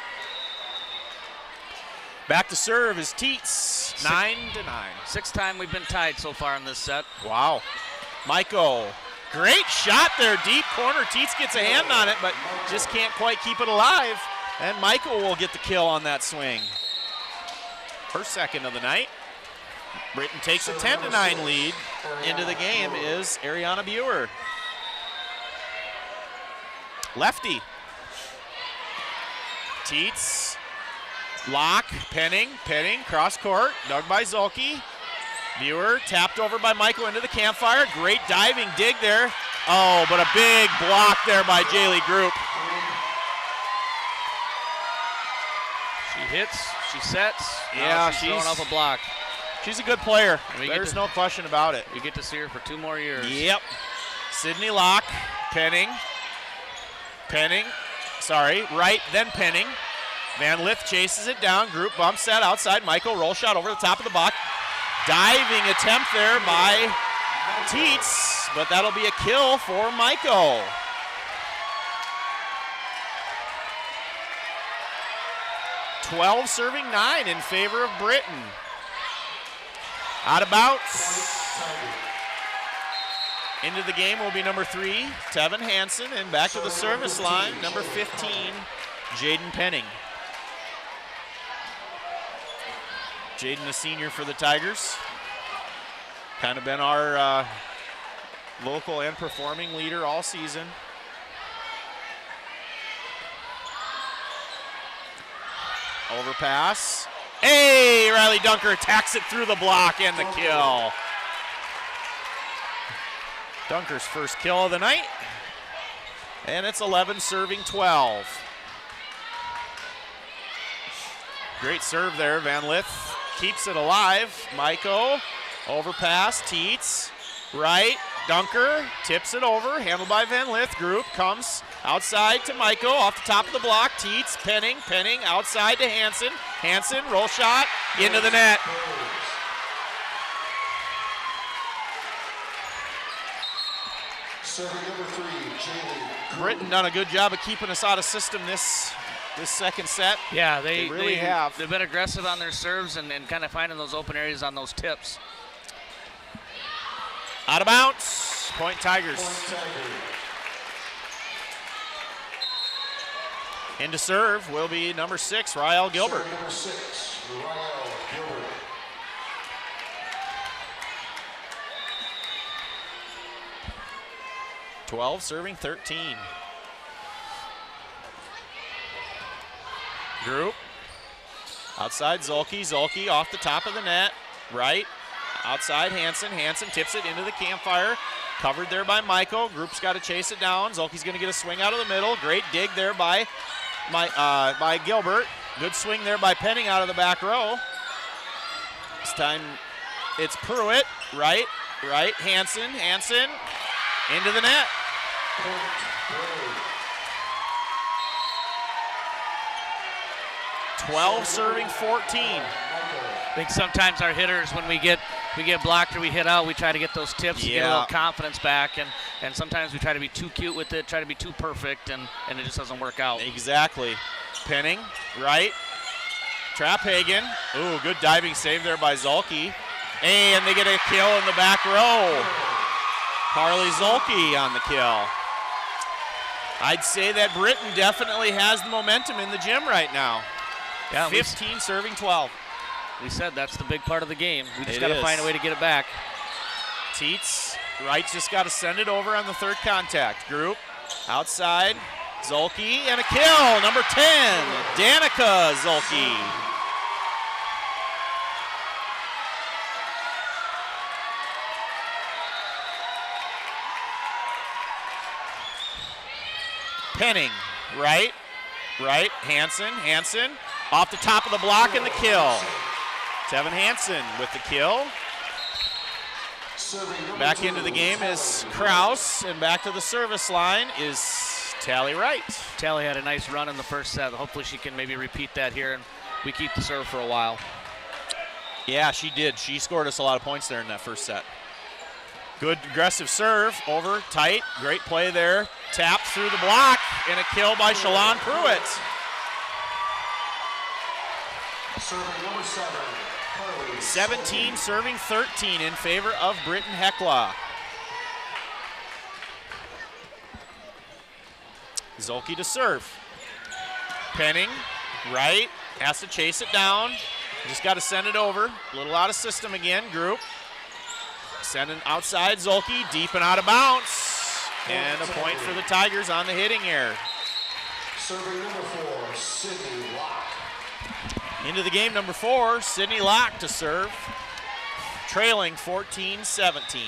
Back to serve is Teets, 9-9. 6th time we've been tied so far in this set. Wow. Michael, great shot there, deep corner. Teets gets a hand on it, but just can't quite keep it alive. And Michael will get the kill on that swing. Her second of the night. Britton takes a 10-9 lead. Into the game is Ariana Buer. Lefty. Teets. Lock, Penning, cross court, dug by Zolke. Viewer tapped over by Michael into the campfire. Great diving dig there. Oh, but a big block there by Jaylee Group. She hits, she sets. Yeah, she's throwing up a block. She's a good player. There's no question about it. We get to see her for 2 more years. Yep. Sydney Locke, Penning, right, then Penning. Van Lith chases it down, Group bump set outside, Michael, roll shot over the top of the block. Diving attempt there by Teets, but that'll be a kill for Michael. (12 serving 9 in favor of Britton. Out of bounds. Into the game will be number 3, Tevin Hansen, and back to the service line, number 15, Jaden Penning. Jaden, a senior for the Tigers. Kind of been our vocal and performing leader all season. Overpass. Hey, Riley Dunker attacks it through the block and the kill. Dunker's first kill of the night. And it's 11 serving 12. Great serve there, Van Lith keeps it alive. Maiko, overpass, Teets, right, Dunker, tips it over, handled by Van Lith. Group comes outside to Maiko, off the top of the block, Teets, Penning, outside to Hansen. Hansen, roll shot, into the net. Serving number 3, Jaylee. Britton done a good job of keeping us out of system this second set. Yeah, they really have. They've been aggressive on their serves and kind of finding those open areas on those tips. Out of bounds, point Tigers. Into serve will be number 6, Rael Gilbert. Number 6, Rael Gilbert. (12 serving 13. Group. Outside Zolke off the top of the net. Right. Outside Hansen. Hansen tips it into the campfire. Covered there by Michael. Group's got to chase it down. Zolke's going to get a swing out of the middle. Great dig there by Gilbert. Good swing there by Penning out of the back row. This time it's Pruitt. Right. Hansen. Into the net. 12 serving 14. I think sometimes our hitters, when we get blocked or we hit out, we try to get those tips and get a little confidence back, and sometimes we try to be too cute with it, try to be too perfect, and it just doesn't work out. Exactly. Penning, right. Trap Hagen. Ooh, good diving save there by Zolke. And they get a kill in the back row. Carly Zolke on the kill. I'd say that Britton definitely has the momentum in the gym right now. Yeah, 15 serving 12. We said that's the big part of the game. We just got to find a way to get it back. Teets, right, just got to send it over on the third contact. Group, outside, Zolke, and a kill, number 10, Danica Zolke. Penning, right, Hansen, off the top of the block and the kill. Tevin Hansen with the kill. Back into the game is Kraus, and back to the service line is Tally Wright. Tally had a nice run in the first set. Hopefully she can maybe repeat that here, and we keep the serve for a while. Yeah, she did. She scored us a lot of points there in that first set. Good aggressive serve, over, tight, great play there. Tap through the block, and a kill by Shalon Pruitt. Serving number 7, Carly 17 serving 13 in favor of Britton-Hecla. Zolke to serve. Penning, right, has to chase it down. Just got to send it over. A little out of system again, Group. Sending outside Zolke, deep and out of bounds. And a point for the Tigers on the hitting error. Serving number 4, Sydney Locke. Into the game, number 4, Sydney Locke to serve, trailing 14-17.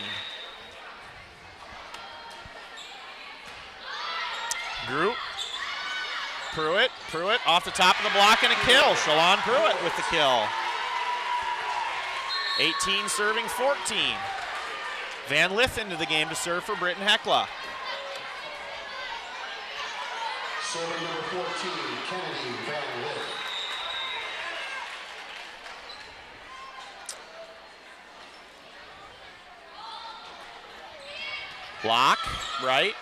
Group. Pruitt off the top of the block and a kill. Shalon Pruitt with the kill. 18 serving 14. Van Lith into the game to serve for Britton-Hecla. Serving number 14, Kennedy Van Lith. Block, right,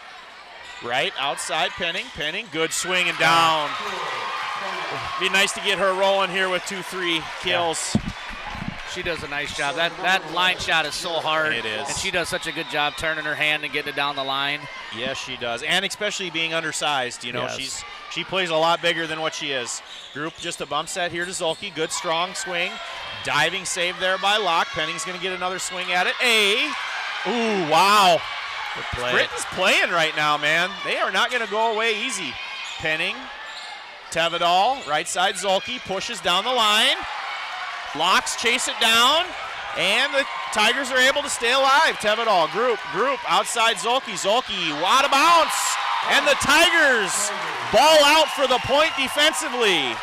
outside, Penning, good swing and down. Be nice to get her rolling here with 2-3 kills. Yeah. She does a nice job. That line shot is so hard. It is. And she does such a good job turning her hand and getting it down the line. Yes, she does. And especially being undersized, you know, yes. she plays a lot bigger than what she is. Group just a bump set here to Zolke. Good strong swing. Diving save there by Locke. Penning's going to get another swing at it. Ooh, wow. Good play. Britton's playing right now, man. They are not going to go away easy. Penning, Tevedal, right side Zolke, pushes down the line. Locks chase it down, and the Tigers are able to stay alive. Tevedal, group, outside Zolke, out of bounce, and the Tigers ball out for the point defensively.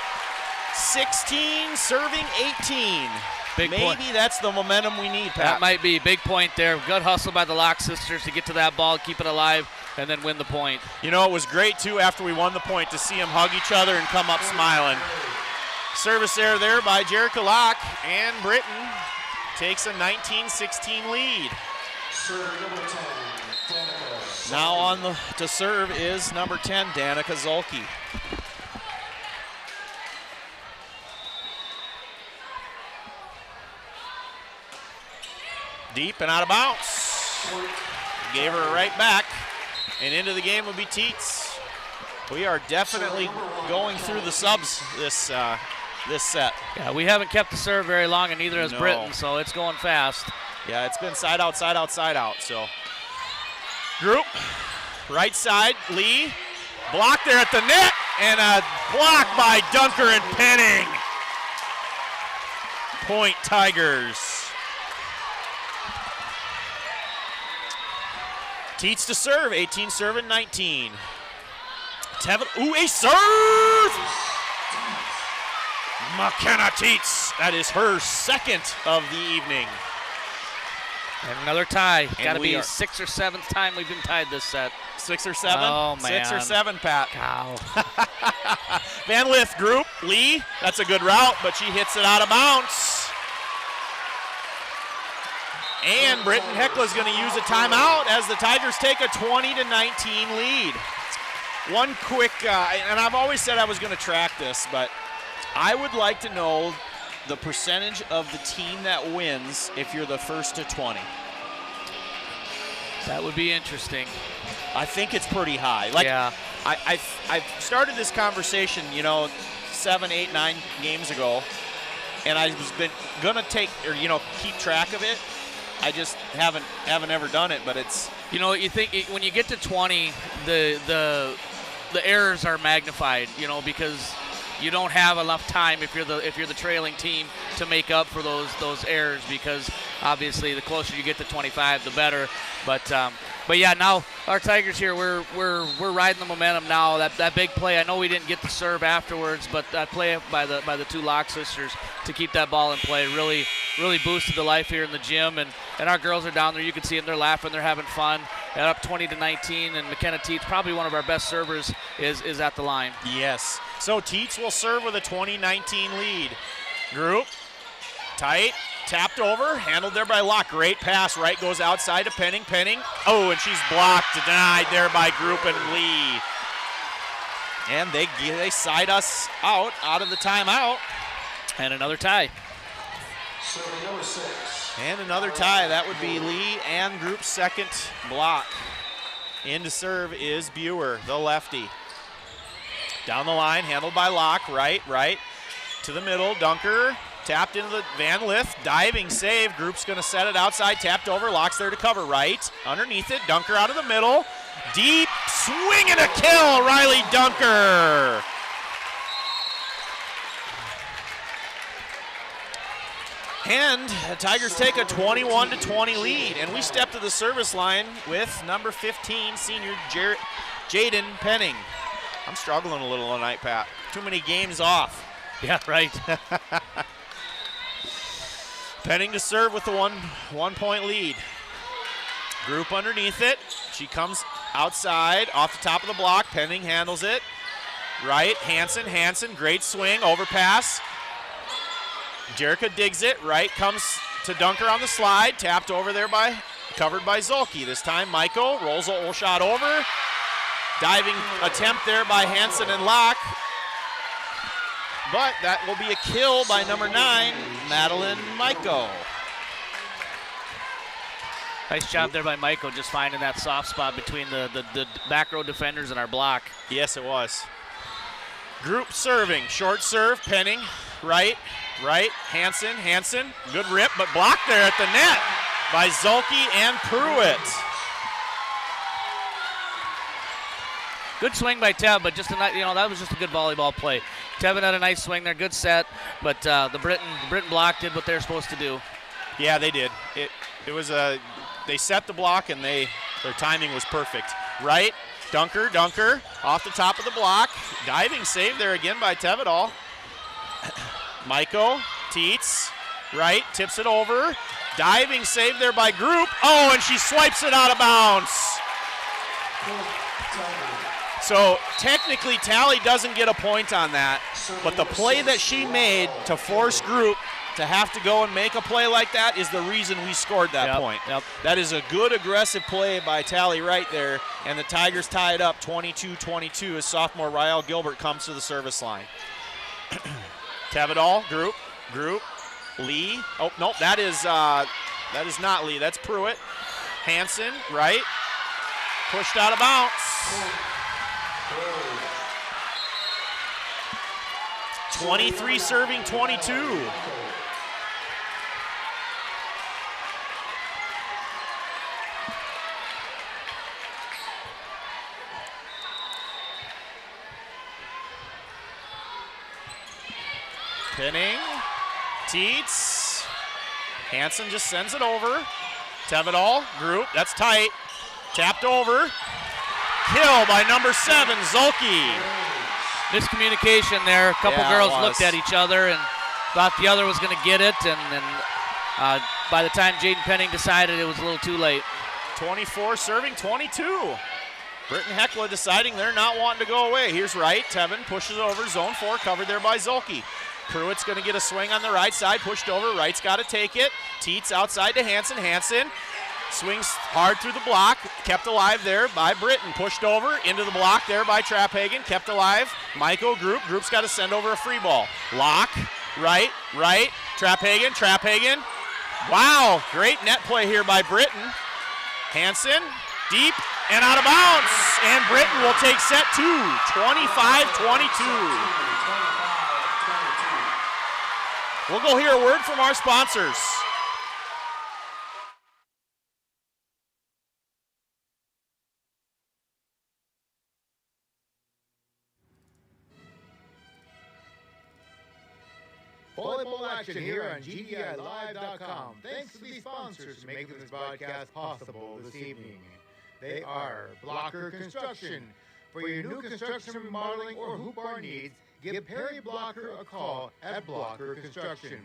16 serving 18. Big Maybe point. That's the momentum we need, Pat. That might be. Big point there. Good hustle by the Locke sisters to get to that ball, keep it alive, and then win the point. You know, it was great, too, after we won the point to see them hug each other and come up smiling. Service error there by Jerica Locke, and Britton takes a 19-16 lead. Now on to serve is number 10, Danica Zolke. Deep and out of bounds. Gave her a right back, and into the game will be Teets. We are definitely going through the subs this set. Yeah, we haven't kept the serve very long, and neither has Britton, so it's going fast. Yeah, it's been side out, so. Group, right side, Lee, blocked there at the net, and a block by Dunker and Penning. Point Tigers. Teets to serve, 18 serving 19. Ooh, a serve! McKenna Teets, that is her second of the evening. And another tie. And Got to be 6th or 7th time we've been tied this set. 6 or 7? Oh, man. 6 or 7, Pat. Cow. Van Lith, group, Lee, that's a good route, but she hits it out of bounds. And Britton-Hecla is going to use a timeout as the Tigers take a 20-19 lead. One quick, and I've always said I was going to track this, but I would like to know the percentage of the team that wins if you're the first to 20. That would be interesting. I think it's pretty high. Yeah. I've started this conversation, 7, 8, 9 games ago, and I was going to take or keep track of it. I just haven't ever done it, but it's. You think when you get to 20, the errors are magnified, because you don't have enough time if you're the trailing team to make up for those errors, because obviously the closer you get to 25, the better. But yeah, now our Tigers here, we're riding the momentum now. That big play, I know we didn't get the serve afterwards, but that play by the two Locke sisters to keep that ball in play really boosted the life here in the gym, and our girls are down there. You can see them, they're laughing, they're having fun. And up 20-19, and McKenna Teets, probably one of our best servers, is at the line. Yes. So Teets will serve with a 20-19 lead. Group, tight, tapped over, handled there by Locke. Great pass, right goes outside to Penning. Oh, and she's blocked, denied there by Group and Lee. And they side us out of the timeout. And another tie. Serving number 6. And another tie. That would be Lee and Group's second block. In to serve is Buer, the lefty. Down the line, handled by Locke. Right. To the middle, Dunker. Tapped into the Van Lith. Diving save. Group's going to set it outside. Tapped over. Locke's there to cover. Right. Underneath it. Dunker out of the middle. Deep swing and a kill. Riley Dunker. And the Tigers take a 21-20 lead. And we step to the service line with number 15, senior Jaden Penning. I'm struggling a little tonight, Pat. Too many games off. Yeah, right. Penning to serve with the one-point lead. Group underneath it. She comes outside, off the top of the block. Penning handles it. Right, Hansen, great swing, overpass. Jerica digs it, right, comes to Dunker on the slide, tapped over there covered by Zolke. This time Maiko rolls a shot over. Diving attempt there by Hansen and Locke. But that will be a kill by number 9, Madeline Maiko. Nice job there by Maiko, just finding that soft spot between the back row defenders and our block. Yes, it was. Group serving, short serve, Penning, right, Hansen, good rip, but blocked there at the net by Zolke and Pruitt. Good swing by Teb, but just that was just a good volleyball play. Tevin had a nice swing there, good set, but the Britton block did what they're supposed to do. Yeah, they did. It was they set the block and their timing was perfect. Right, Dunker, off the top of the block. Diving save there again by Tevedal. Maiko, Teets, right, tips it over. Diving save there by Group. Oh, and she swipes it out of bounds. So technically Tally doesn't get a point on that, but the play that she made to force Group to have to go and make a play like that is the reason we scored that point. Yep. That is a good aggressive play by Tally right there, and the Tigers tie it up 22-22 as sophomore Rael Gilbert comes to the service line. Tevedal, Group, Lee. Oh, no, that is not Lee, that's Pruitt. Hansen, right, pushed out of bounds. 23 serving 22. Penning, Teets, Hansen just sends it over. Tevedal, Group, that's tight. Tapped over. Kill by number 7, Zolke. Miscommunication there. A couple girls looked at each other and thought the other was going to get it, and by the time Jaden Penning decided, it was a little too late. 24 serving 22. Britton-Hecla deciding they're not wanting to go away. Here's right, Tevin pushes over, zone 4, covered there by Zolke. Pruitt's going to get a swing on the right side, pushed over, right's got to take it. Teets outside to Hansen, swings hard through the block, kept alive there by Britton, pushed over into the block there by Trapphagen, kept alive. Maiko, Group's got to send over a free ball. Lock, right, Trapphagen. Wow, great net play here by Britton. Hansen, deep and out of bounds, and Britton will take set 2, 25-22. We'll go hear a word from our sponsors. Volleyball action here on GDILive.com. Thanks to these sponsors for making this broadcast possible this evening. They are Blocker Construction. For your new construction, remodeling, or hoop bar needs, give Perry Blocker a call at Blocker Construction.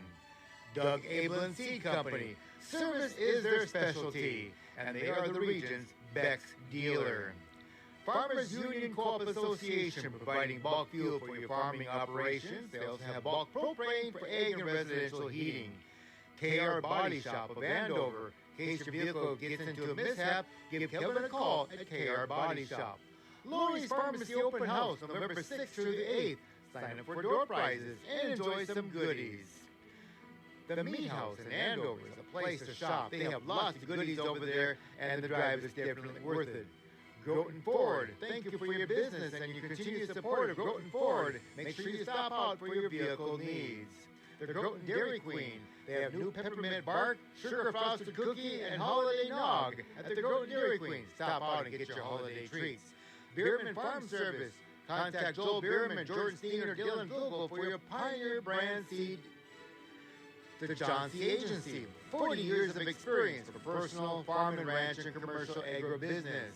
Doug Abelin Seed Company. Service is their specialty, and they are the region's Beck's dealer. Farmers Union Co-op Association, providing bulk fuel for your farming operations. They also have bulk propane for egg and residential heating. KR Body Shop of Andover. In case your vehicle gets into a mishap, give Kevin a call at KR Body Shop. Lori's Pharmacy Open House, November 6th through the 8th. Sign up for door prizes and enjoy some goodies. The Meat House in Andover is a place to shop. They have lots of goodies over there, and the drive is definitely worth it. Groton Ford, thank you for your business and your continued support of Groton Ford. Make sure you stop out for your vehicle needs. The Groton Dairy Queen, they have new peppermint bark, sugar frosted cookie, and holiday nog at the Groton Dairy Queen. Stop out and get your holiday treats. Bierman Farm Service, contact Joel Bierman, Jordan Steen, or Dylan Vogel for your Pioneer brand seed. The Chauncey Agency, 40 years of experience for personal, farm and ranch, and commercial agribusiness.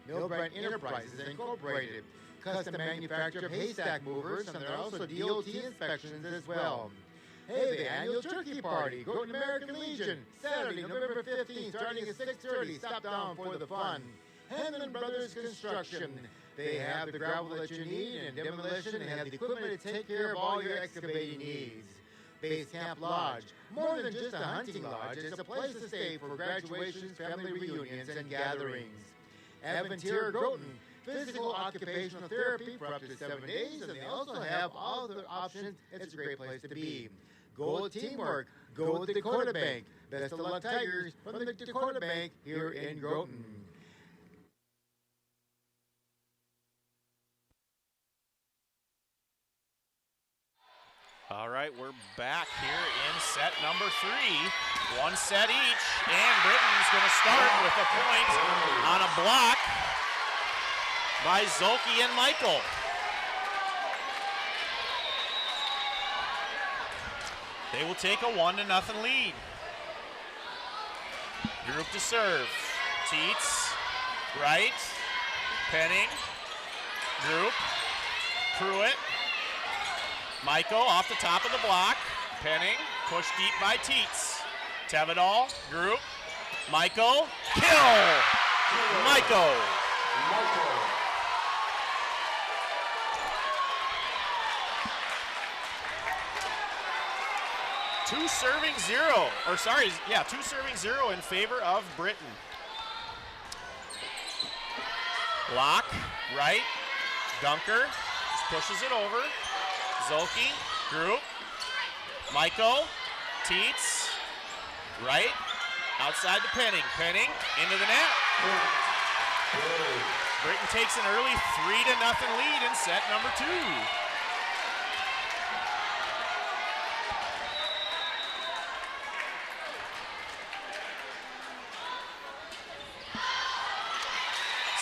Millbright Enterprises Incorporated, custom manufacturer of haystack movers, and they're also DOT inspections as well. Hey, the annual turkey party, Groton American Legion, Saturday, November 15th, starting at 6:30. Stop down for the fun. Hanlon Brothers Construction. They have the gravel that you need and demolition, and have the equipment to take care of all your excavating needs. Base Camp Lodge, more than just a hunting lodge, it's a place to stay for graduations, family reunions, and gatherings. Aventura Groton, physical occupational therapy for up to 7 days, and they also have all the options. It's a great place to be. Go with teamwork. Go with the Dakota Bank. Best of luck, Tigers, from the Dakota Bank here in Groton. All right, we're back here in set number 3. 1 set each, and Britton's going to start with a point on a block by Zolke and Michael. They will take a 1-0 lead. Group to serve. Teets, right, Penning, Group, Pruitt, Michael off the top of the block. Penning, pushed deep by Teets. Tevedal, Group, Michael, kill! Michael. Two serving zero in favor of Britton. Lock, right, Dunker, just pushes it over. Zolke, Group, Michael, Teets, right, outside to Penning. Penning into the net. Britton takes an early 3-0 lead in set number 2.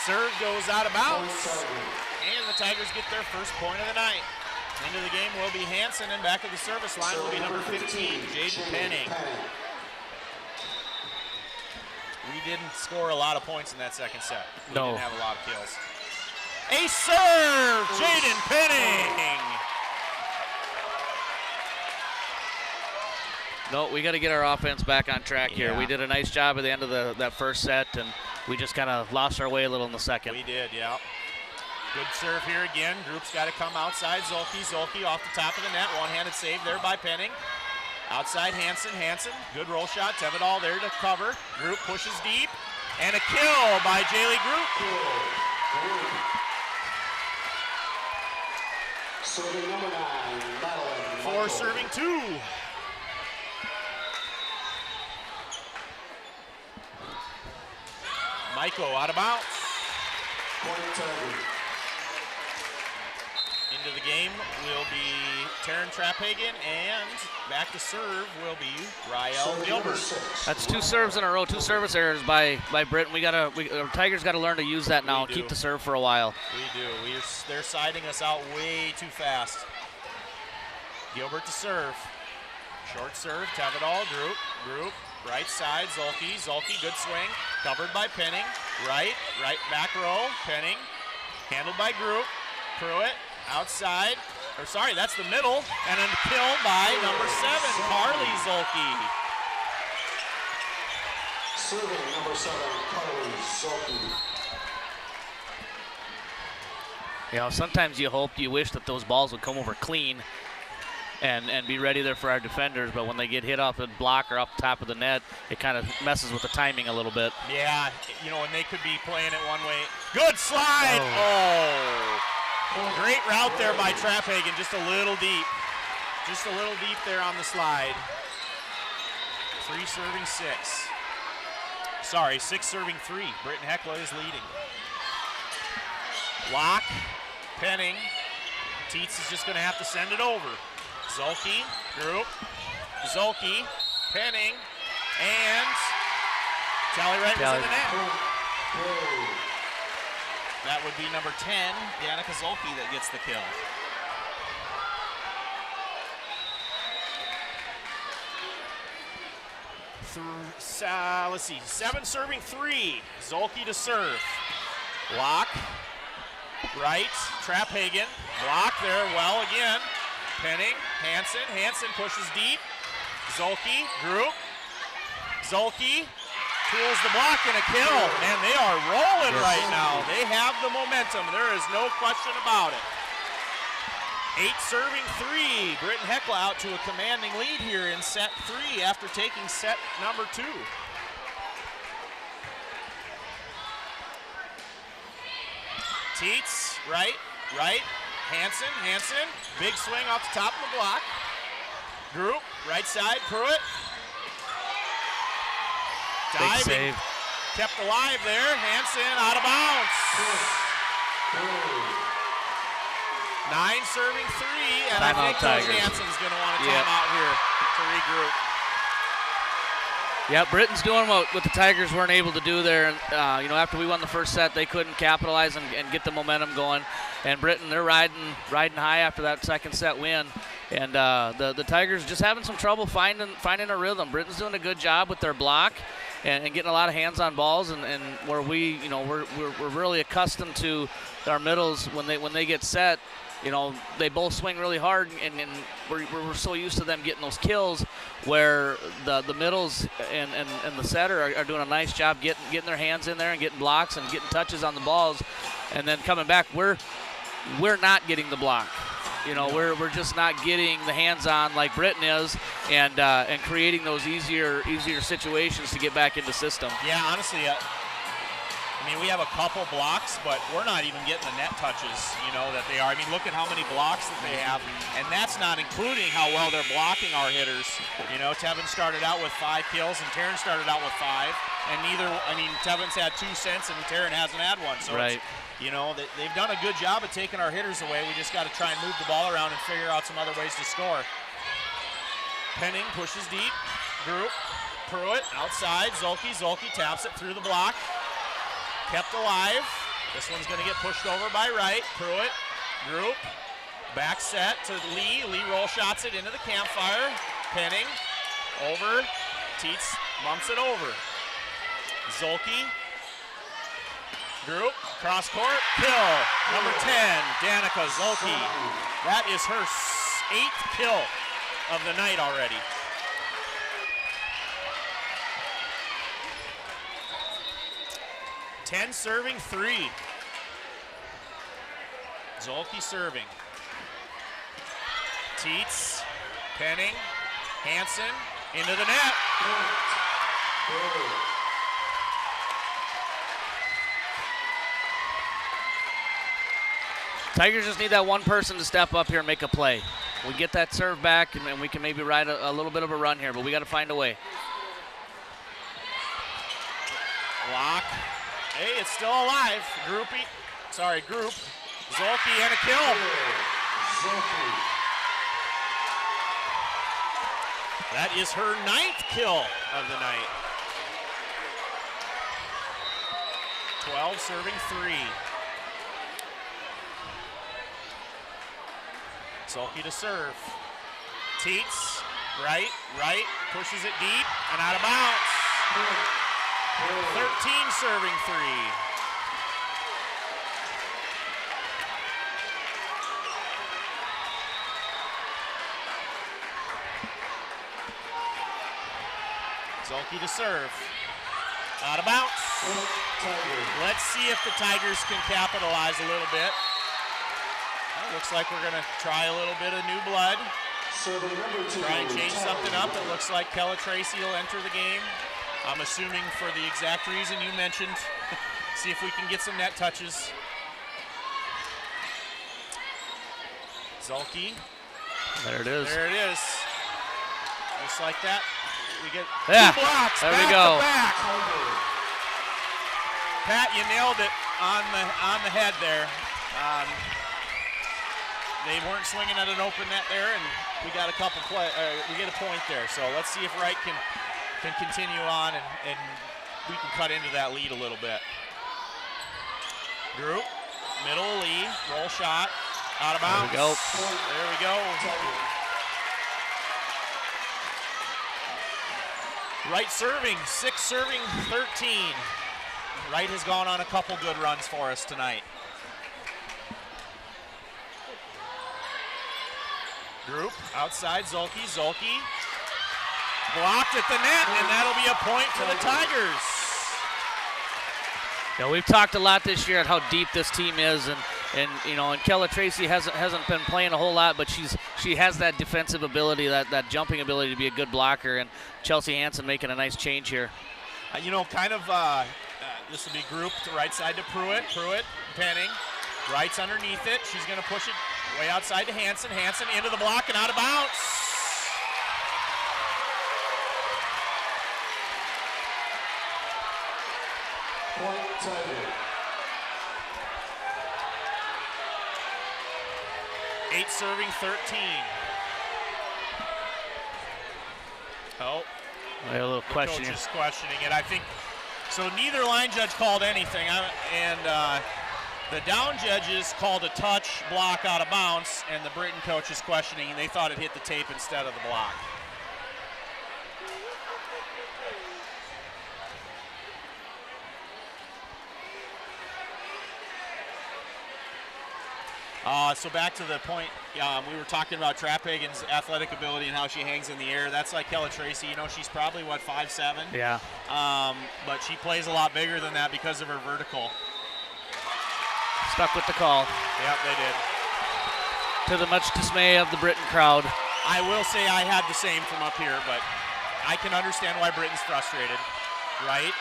Serve goes out of bounds, and the Tigers get their first point of the night. Into the game will be Hansen, and back at the service line will be number 15, Jaden Penning. We didn't score a lot of points in that second set. We didn't have a lot of kills. A serve, Jaden Penning. No, we got to get our offense back on track here. We did a nice job at the end of that first set, and we just kind of lost our way a little in the second. We did, yeah. Good serve here again. Group's got to come outside. Zolke off the top of the net. One-handed save there by Penning. Outside Hansen. Good roll shot. Tevedal there to cover. Group pushes deep. And a kill by Jaylee Group. Serving number 9, Madeline. 4 serving 2. Michael out of bounds. Into the game will be Taryn Traphagen, and back to serve will be Rael Gilbert. That's 2 serves in a row, 2 service errors by Britton. Tigers got to learn to use that now. Keep the serve for a while. We do. They're siding us out way too fast. Gilbert to serve. Short serve, Tevedal, Group, right side, Zolke, good swing, covered by Penning, right back row, Penning, handled by Group, Pruitt, outside, that's the middle, and a kill by number 7, Carly Zolke. Serving number 7, Carly Zolke. Sometimes you wish that those balls would come over clean and be ready there for our defenders, but when they get hit off the block or up top of the net, it kind of messes with the timing a little bit. Yeah, and they could be playing it one way. Good slide! Oh. Great route there by Traphagen, just a little deep. Just a little deep there on the slide. 3 serving 6. 6 serving 3. Britton-Hecla is leading. Lock, Penning. Teets is just going to have to send it over. Zolke, Group, Penning, and Tallywright was in the net. That would be number 10, Danica Zolke, that gets the kill. let's see, 7 serving 3. Zolke to serve. Block. Right. Trap Hagen. Block there. Well again. Penning. Hansen. Hansen pushes deep. Zolke. Group. Zolke. Tools the block and a kill. Man, they are rolling right now. They have the momentum. There is no question about it. 8 serving 3. Britton-Hecla out to a commanding lead here in set 3 after taking set number 2. Teets, right. Hansen, big swing off the top of the block. Group, right side, Pruitt. Big save. Kept alive there. Hansen out of bounds. 9 serving 3, and I think Coach Hansen's going to want a timeout here to regroup. Yeah, Britton's doing what the Tigers weren't able to do there. After we won the first set, they couldn't capitalize and get the momentum going. And Britton, they're riding high after that second set win. And the Tigers just having some trouble finding a rhythm. Britton's doing a good job with their block and getting a lot of hands on balls. And where we're really accustomed to our middles when they get set. They both swing really hard, and we're so used to them getting those kills where the middles and the setter are doing a nice job getting their hands in there and getting blocks and getting touches on the balls, and then coming back, we're not getting the block. We're just not getting the hands on like Britton is, and creating those easier situations to get back into system. Yeah, honestly. We have a couple blocks, but we're not even getting the net touches, that they are. Look at how many blocks that they have, and that's not including how well they're blocking our hitters. Tevin started out with 5 kills, and Taryn started out with 5, and Tevin's had 2 since, and Taryn hasn't had one. So, right. They've done a good job of taking our hitters away. We just got to try and move the ball around and figure out some other ways to score. Penning pushes deep. Group. Pruitt outside. Zolke taps it through the block. Kept alive. This one's going to get pushed over by right. Pruitt, Group, back set to Lee. Lee roll shots it into the campfire. Penning, over. Teets mumps it over. Zolke, Group, cross court, kill. Number 10, Danica Zolke. That is her 8th kill of the night already. Ten serving 3. Zolke serving. Teets, Penning, Hansen into the net. Tigers just need that one person to step up here and make a play. We get that serve back, and we can maybe ride a little bit of a run here, but we got to find a way. Block. Hey, it's still alive. Group. Zolke and a kill. That is her 9th kill of the night. 12 serving 3. Zolke to serve. Teets, right, pushes it deep and out of bounds. 13 serving 3. Zolke to serve. Out of bounds. Let's see if the Tigers can capitalize a little bit. Well, looks like we're going to try a little bit of new blood. Try and change something up. It looks like Kella Tracy will enter the game. I'm assuming for the exact reason you mentioned. See if we can get some net touches. Zolke. There it is. Just like that. We get 2 blocks. There back we go. To back. Pat, you nailed it on the head there. They weren't swinging at an open net there, and we got a couple we get a point there. So let's see if Wright can continue on and we can cut into that lead a little bit. Group, middle Lee, roll shot, out of bounds. There we go. Wright serving, 6 serving 13. Wright has gone on a couple good runs for us tonight. Group outside, Zolke blocked at the net, and that'll be a point for the Tigers. Yeah, we've talked a lot this year at how deep this team is, and you know, and Kella Tracy hasn't been playing a whole lot, but she has that defensive ability, that jumping ability to be a good blocker, and Chelsea Hansen making a nice change here. You know, kind of this will be grouped right side to Pruitt, Penning, Wright's underneath it. She's going to push it way outside to Hansen into the block and out of bounds. Point Tiger. 8 serving 13. Oh, A little question. Coach is questioning it. I think so. Neither line judge called anything, and the down judges called a touch, block out of bounds, and the Britton coach is questioning. They thought it hit the tape instead of the block. So back to the point, we were talking about Trapphagen's athletic ability and how she hangs in the air. That's like Kella Tracy. You know, she's probably, 5'7"? Yeah. But she plays a lot bigger than that because of her vertical. Stuck with the call. Yep, they did. To the much dismay of the Britton crowd. I will say I had the same from up here, but I can understand why Britton's frustrated, right?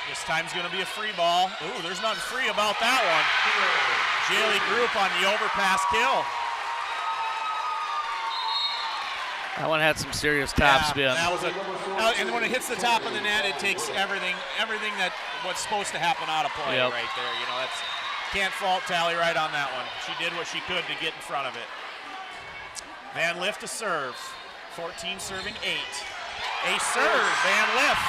This time's going to be a free ball. Ooh, there's nothing free about that one. Jaylee Group on the overpass kill. That one had some serious top spin. That was and when it hits the top of the net, it takes everything that what's supposed to happen out of play right there. You know, that's can't fault Tally right on that one. She did what she could to get in front of it. Van Lift to serve. 14 serving 8. A serve, Van Lift.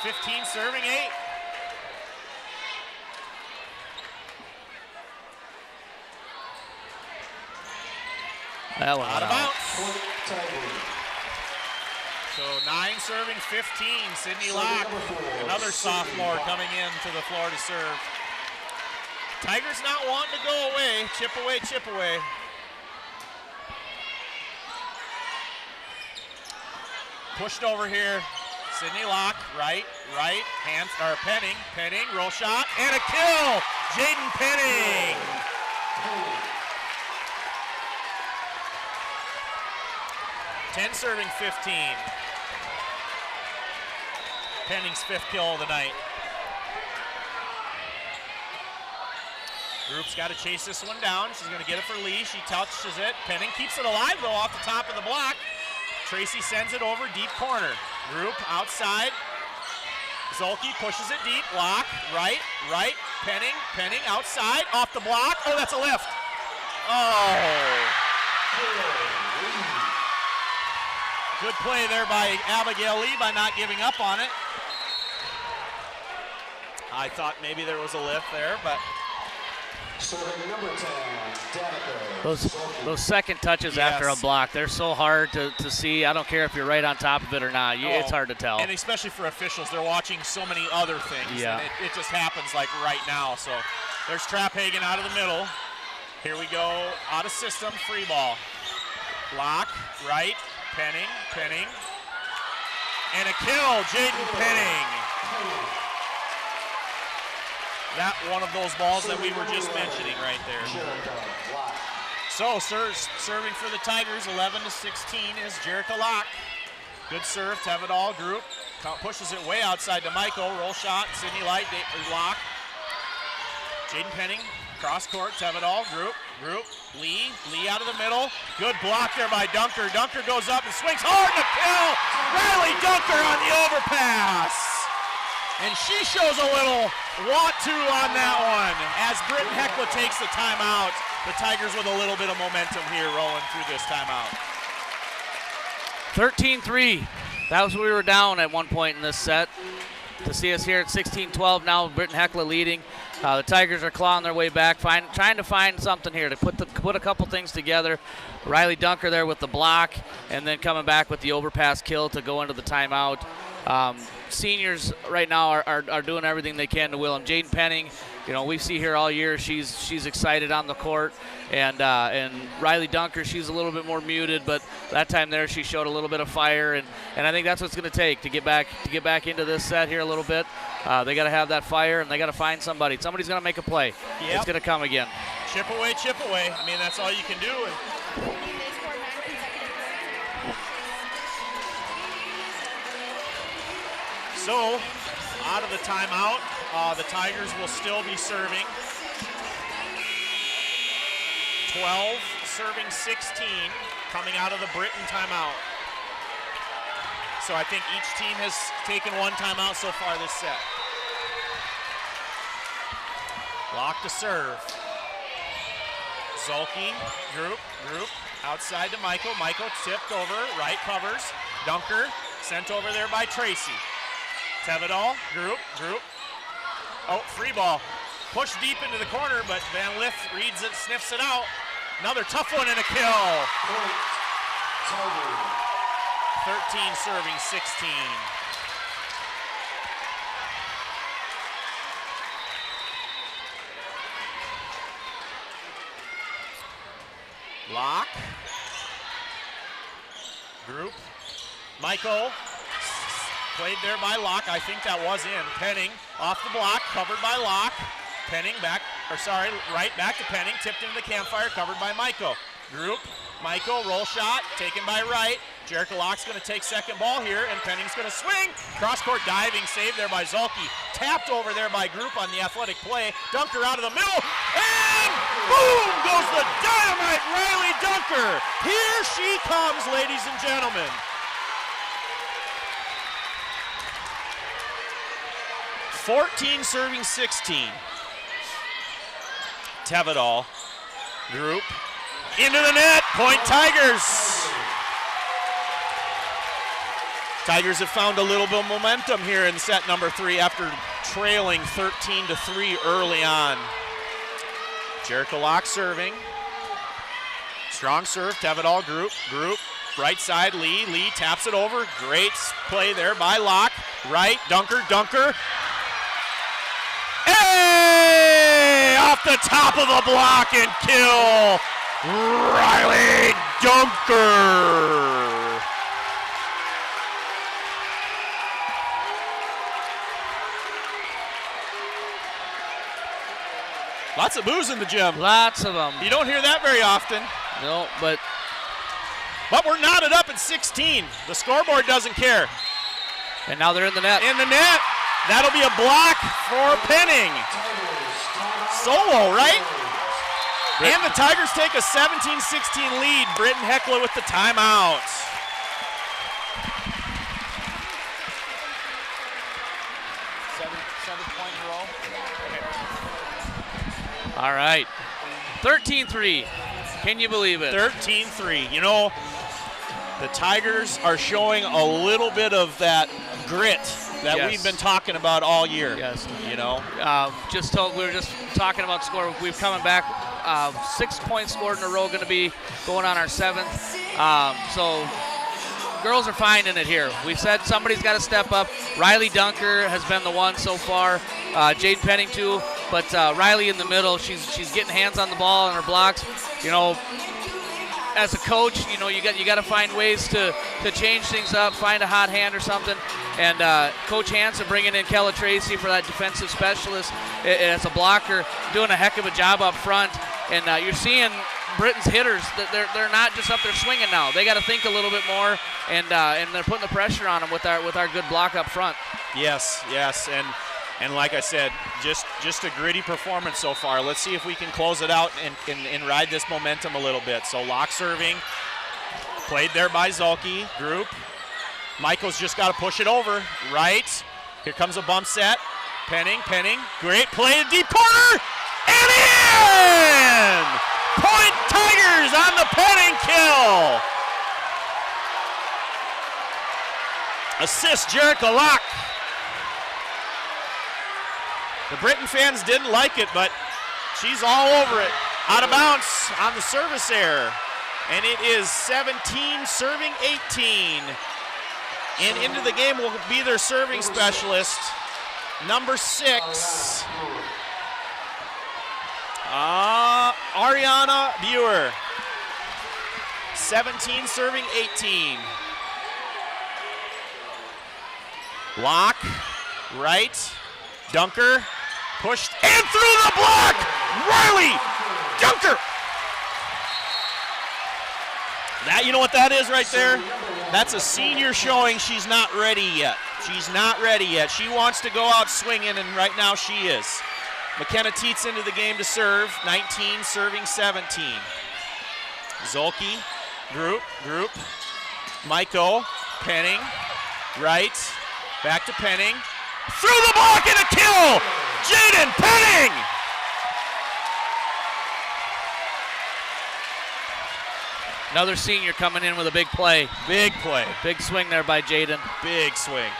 15 serving 8. That one out of bounds. So 9 serving 15. Sydney Locke, another sophomore coming in to the floor to serve. Tigers not wanting to go away. Chip away. Pushed over here. Sydney Locke, right, hands, or Penning, roll shot, and a kill! Jaden Penning! 10 serving 15. Penning's 5th kill of the night. Group's got to chase this one down. She's going to get it for Lee. She touches it. Penning keeps it alive, though, off the top of the block. Tracy sends it over deep corner. Group outside. Zolke pushes it deep. Locke, right. Penning outside, off the block. Oh, that's a lift. Oh. Good play there by Abigail Lee by not giving up on it. I thought maybe there was a lift there, but. serving number 10, Danica. Those second touches after a block, they're so hard to see. I don't care if you're right on top of it or not. It's hard to tell. And especially for officials, they're watching so many other things. Yeah. And it just happens like right now. So there's Trapphagen out of the middle. Here we go, out of system, free ball. Block, right, Penning. And a kill, Jaden Penning. That one of those balls that we were just mentioning right there. So serving for the Tigers, 11-16 is Jerica Locke. Good serve, Tevedal Group pushes it way outside to Michael. Roll shot, Sydney Locke. Jaden Penning, cross court, Tevedal Group. Lee out of the middle. Good block there by Dunker. Dunker goes up and swings hard to kill. Riley Dunker on the overpass. And she shows a little want-to on that one as Britton-Hecla takes the timeout. The Tigers with a little bit of momentum here rolling through this timeout. 13-3. That was what we were down at one point in this set. to see us here at 16-12 now. Britton-Hecla leading. The Tigers are clawing their way back, trying to find something here to put a couple things together. Riley Dunker there with the block, and then coming back with the overpass kill to go into the timeout. Seniors right now are doing everything they can to will them. Jaden Penning, we see her all year. She's excited on the court, and Riley Dunker, she's a little bit more muted, but that time there she showed a little bit of fire, and I think that's what's going to take to get back into this set here a little bit. They got to have that fire, and they got to find somebody. Somebody's going to make a play. Yep. It's going to come again. Chip away, chip away. I mean, that's all you can do. So, out of the timeout, the Tigers will still be serving. 12 serving 16 coming out of the Britton timeout. So I think each team has taken one timeout so far this set. Lock to serve. Zolke, group, outside to Michael. Michael tipped over, right covers. Dunker, sent over there by Tracy. Tevedal, group. Oh, free ball. Pushed deep into the corner, but Van Lith reads it, sniffs it out. Another tough one and a kill. 13 serving 16. Lock. Group. Michael. Played there by Locke. I think that was in. Penning off the block, covered by Locke. Penning right back to Penning. Tipped into the campfire, covered by Michael. Group. Michael, roll shot, taken by Wright. Jericho Locke's going to take second ball here, and Penning's going to swing. Cross-court diving, saved there by Zolke. Tapped over there by Group on the athletic play. Dunker out of the middle, and boom goes the dynamite Riley Dunker. Here she comes, ladies and gentlemen. 14 serving 16. Tevedal, Group, into the net, point Tigers. Tigers have found a little bit of momentum here in set number 3 after trailing 13-3 early on. Jericho Locke serving. Strong serve, Tevedal, Group, right side, Lee taps it over. Great play there by Locke. Right, Dunker. Hey! Off the top of the block and kill, Riley Dunker. Lots of boos in the gym. Lots of them. You don't hear that very often. No, but we're knotted up at 16. The scoreboard doesn't care. And now they're in the net. That'll be a block for Penning. Solo, right? And the Tigers take a 17-16 lead. Britton-Hecla with the timeout. Seven point in a row. Okay. All right. 13-3. Can you believe it? 13-3. The Tigers are showing a little bit of that grit that we've been talking about all year. Yes. We were just talking about score. We've coming back 6 points scored in a row, going to be going on our 7th. So girls are finding it here. We've said somebody's got to step up. Riley Dunker has been the one so far. Jade Penning too, but Riley in the middle. She's getting hands on the ball and her blocks. As a coach, you got to find ways to change things up, find a hot hand or something. And Coach Hansen bringing in Kella Tracy for that defensive specialist as a blocker, doing a heck of a job up front. And you're seeing Britton's hitters, they're not just up there swinging now. They got to think a little bit more, and they're putting the pressure on them with our good block up front. Yes, and like I said, just a gritty performance so far. Let's see if we can close it out and ride this momentum a little bit. So Locke serving, played there by Zolke. Group. Michael's just got to push it over. Right. Here comes a bump set. Penning. Great play in deep corner. And in! Point Tigers on the Penning kill. Assist Jericho Locke. The Britton fans didn't like it, but she's all over it. Out of bounds on the service error. And it is 17 serving 18. And into the game will be their serving specialist, number 6. Ariana Buer. 17 serving 18. Block, right, Dunker, pushed and through the block! Riley Dunker! That, you know what that is right there? That's a senior showing she's not ready yet. She's not ready yet. She wants to go out swinging, and right now she is. McKenna Tietz into the game to serve, 19 serving 17. Zolke, group, Maiko, Penning, right, back to Penning, through the block and a kill! Jaden Penning! Another senior coming in with a big play. Big play. Big swing there by Jaden. Big swing.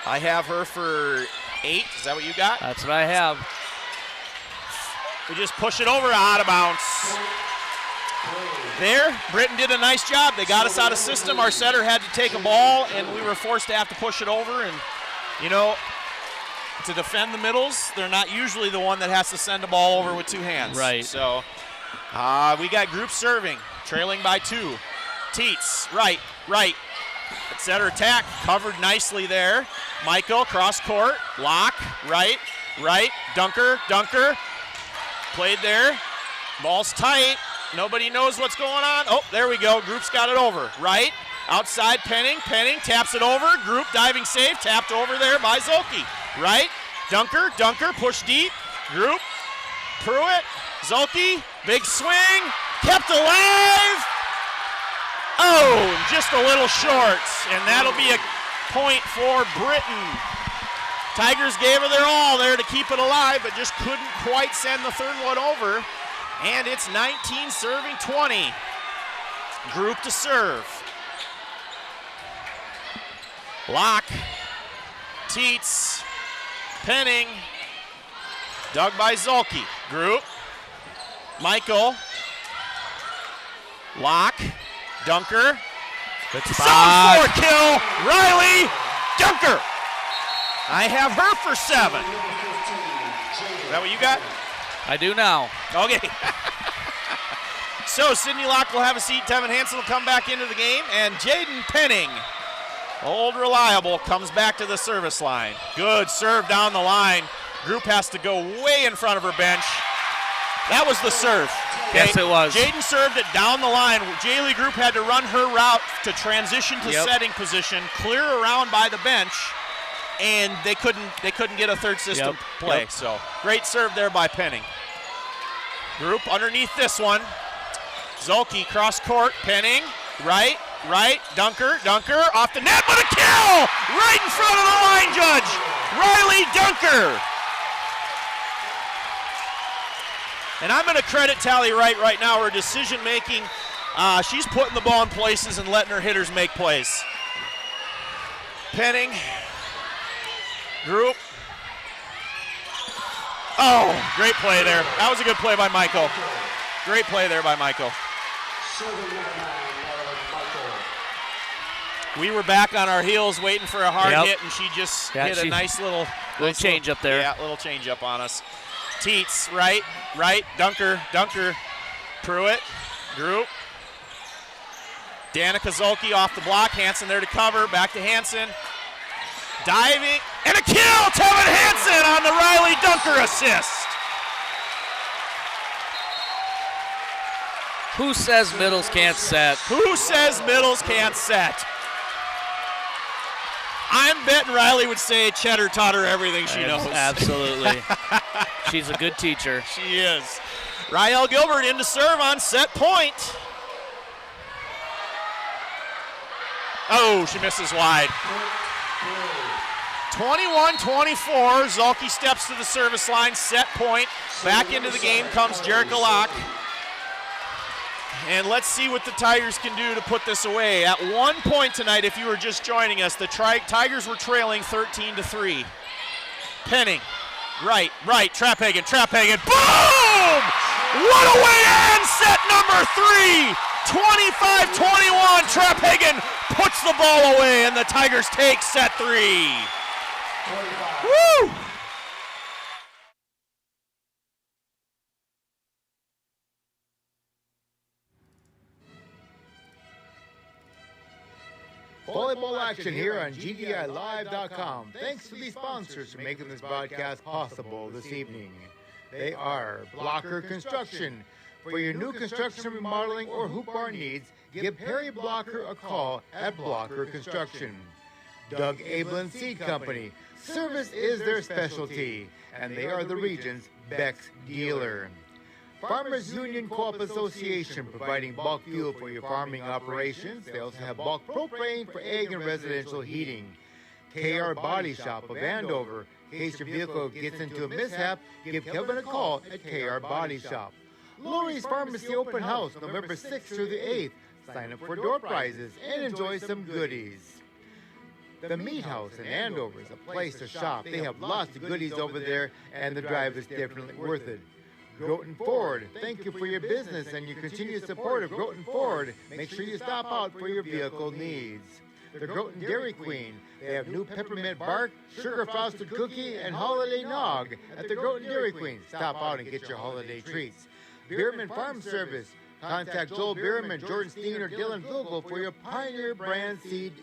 I have her for 8. Is that what you got? That's what I have. We just push it over out of bounds. There, Britton did a nice job. They got us out of system. Our setter had to take a ball, and we were forced to have to push it over. And, you know, to defend the middles, they're not usually the one that has to send a ball over with 2 hands. Right. So we got group serving, trailing by 2. Tietz, right. Center attack, covered nicely there. Michael, cross court, lock, right, Dunker, played there. Ball's tight, nobody knows what's going on. Oh, there we go, Group's got it over. Right, outside Penning taps it over. Group diving save, tapped over there by Zolke. Right, Dunker, push deep. Group, Pruitt, Zolke, big swing, kept alive. Oh, just a little short, and that'll be a point for Britton. Tigers gave her their all there to keep it alive, but just couldn't quite send the third one over. And it's 19 serving 20. Group to serve. Lock, Tietz, Penning, dug by Zolke. Group, Michael, Lock, Dunker. Good Zone spot. 4 kill, Riley Dunker. I have her for 7. Is that what you got? I do now. Okay. So Sydney Locke will have a seat. Tevin Hansen will come back into the game. And Jaden Penning, old reliable, comes back to the service line. Good serve down the line. Group has to go way in front of her bench. That was the serve. Okay? Yes, it was. Jaden served it down the line. Jaylee Group had to run her route to transition to setting position, clear around by the bench, and they couldn't get a third system play. So great serve there by Penning. Group underneath this one. Zolke cross court, Penning, right, Dunker, off the net, but a kill! Right in front of the line judge, Riley Dunker. And I'm going to credit Tally right now, her decision making. She's putting the ball in places and letting her hitters make plays. Penning, Group. Oh, great play there. That was a good play by Michael. Great play there by Michael. We were back on our heels waiting for a hard hit, and she just hit a nice little change up there. Yeah, little change up on us. Tietz, right, Dunker, Pruitt, Group. Danica Zolke off the block, Hansen there to cover, back to Hansen. Diving, and a kill! Tevin Hansen on the Riley Dunker assist. Who says middles can't set? Who says middles can't set? I'm betting Riley would say Cheddar taught her everything she knows. Absolutely. She's a good teacher. She is. Rael Gilbert in to serve on set point. Oh, she misses wide. 21-24, Zolke steps to the service line, set point. Back into the game comes Jerica Locke. And let's see what the Tigers can do to put this away. At one point tonight, if you were just joining us, the Tigers were trailing 13-3. Penning, right, Traphagen, boom! What a way to end set number 3! 25-21, Traphagen puts the ball away, and the Tigers take set 3. Woo! Volleyball action here on GDILive.com. Thanks to the sponsors for making this broadcast possible this evening. They are Blocker Construction. For your new construction, remodeling, or hoop bar needs, give Harry Blocker a call at Blocker Construction. Doug Abelin Seed Company. Service is their specialty, and they are the region's Beck's dealer. Farmers Union Co-op Association, providing bulk fuel for your farming operations. They also have bulk propane for egg and residential heating. KR Body Shop of Andover. In case your vehicle gets into a mishap, give Kevin a call at KR Body Shop. Lurie's Pharmacy Open House, November 6th through the 8th. Sign up for door prizes and enjoy some goodies. The Meat House in Andover is a place to shop. They have lots of goodies over there, and the drive is definitely worth it. Groton Ford, thank you for your business and your continued support of Groton Ford. Make sure you stop out for your vehicle needs. The Groton Dairy Queen, they have new peppermint bark, sugar frosted cookie, and holiday nog at the Groton Dairy Queen. Stop out and get your holiday treats. Bierman Farm Service, contact Joel Bierman, Jordan Steen, or Dylan Vogel for your Pioneer brand seed.